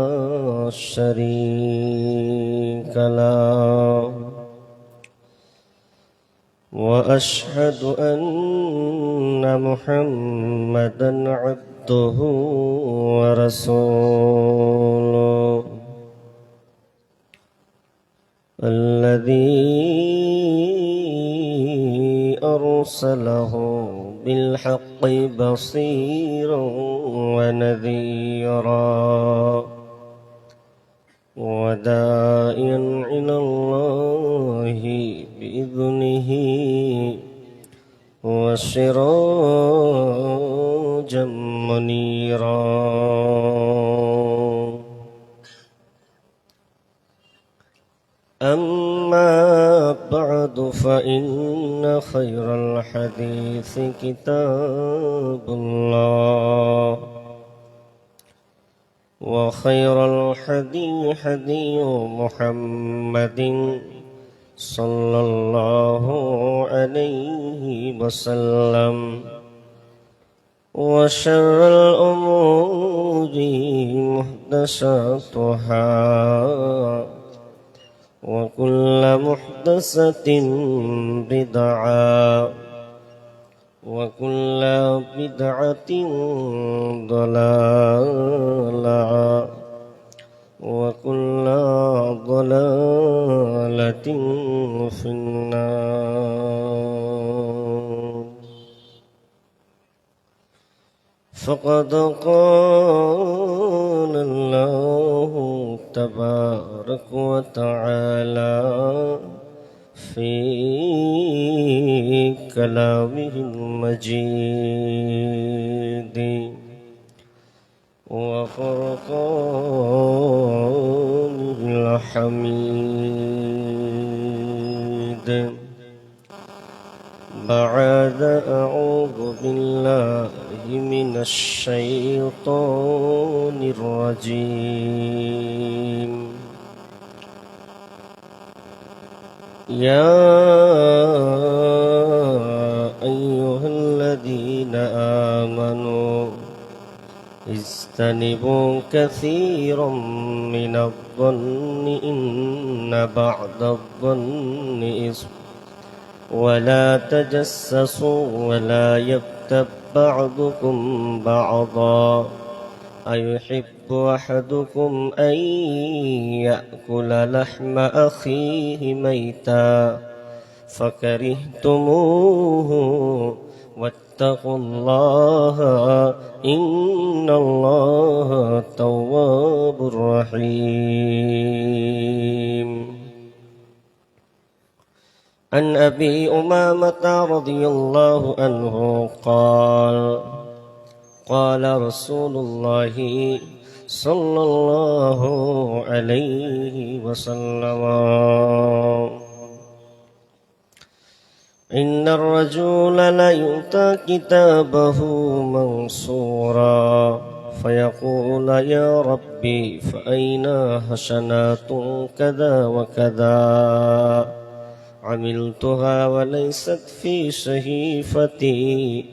شريك له وأشهد أن محمدا عبده ورسوله الذي أرسله بالحق بصيرا ونذيرا وداعيا إلى الله بإذنه وسراجا منيرا أما بعد فإن خير الحديث كتاب الله وخير الحدي حدي محمد صلى الله عليه وسلم وشر الأمور محدثاتها وكل محدثة بدعة وكل بدعة ضلالة وكل ضلالة في النار. فقد قال الله تبارك وتعالى في كلامه المجيد وفرقانه الحميد. بعد أعوذ بالله من الشيطان الرجيم. يا أيها الذين آمنوا اجتنبوا كثيرا من الظن إن بعض الظن إثم ولا تجسسوا ولا يغتب بعضكم بعضا أيحب أحدكم أن يأكل لحم أخيه ميتا فكرهتموه واتقوا الله إن الله تواب رحيم. عن أبي أمامة رضي الله عنه قال قال رسول الله صلى الله عليه وسلم إن الرجل ليؤتى كتابه منصورا فيقول يا ربي فأين حسنات كذا وكذا عملتها وليست في صحيفتي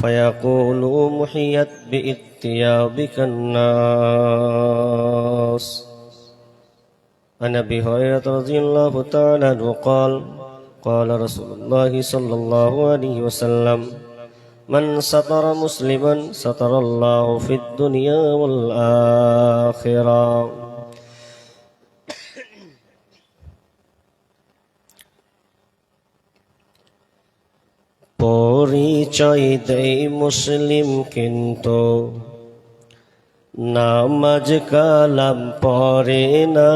فيقول محيت بإتيابك الناس. عن أبي هريرة رضي الله تعالى عنه قال قال رسول الله صلى الله عليه وسلم من ستر مسلما ستر الله في الدنيا والآخرة. পরিচয় দেই মুসলিম কিন্তু নামাজ কালাম পড়ে না।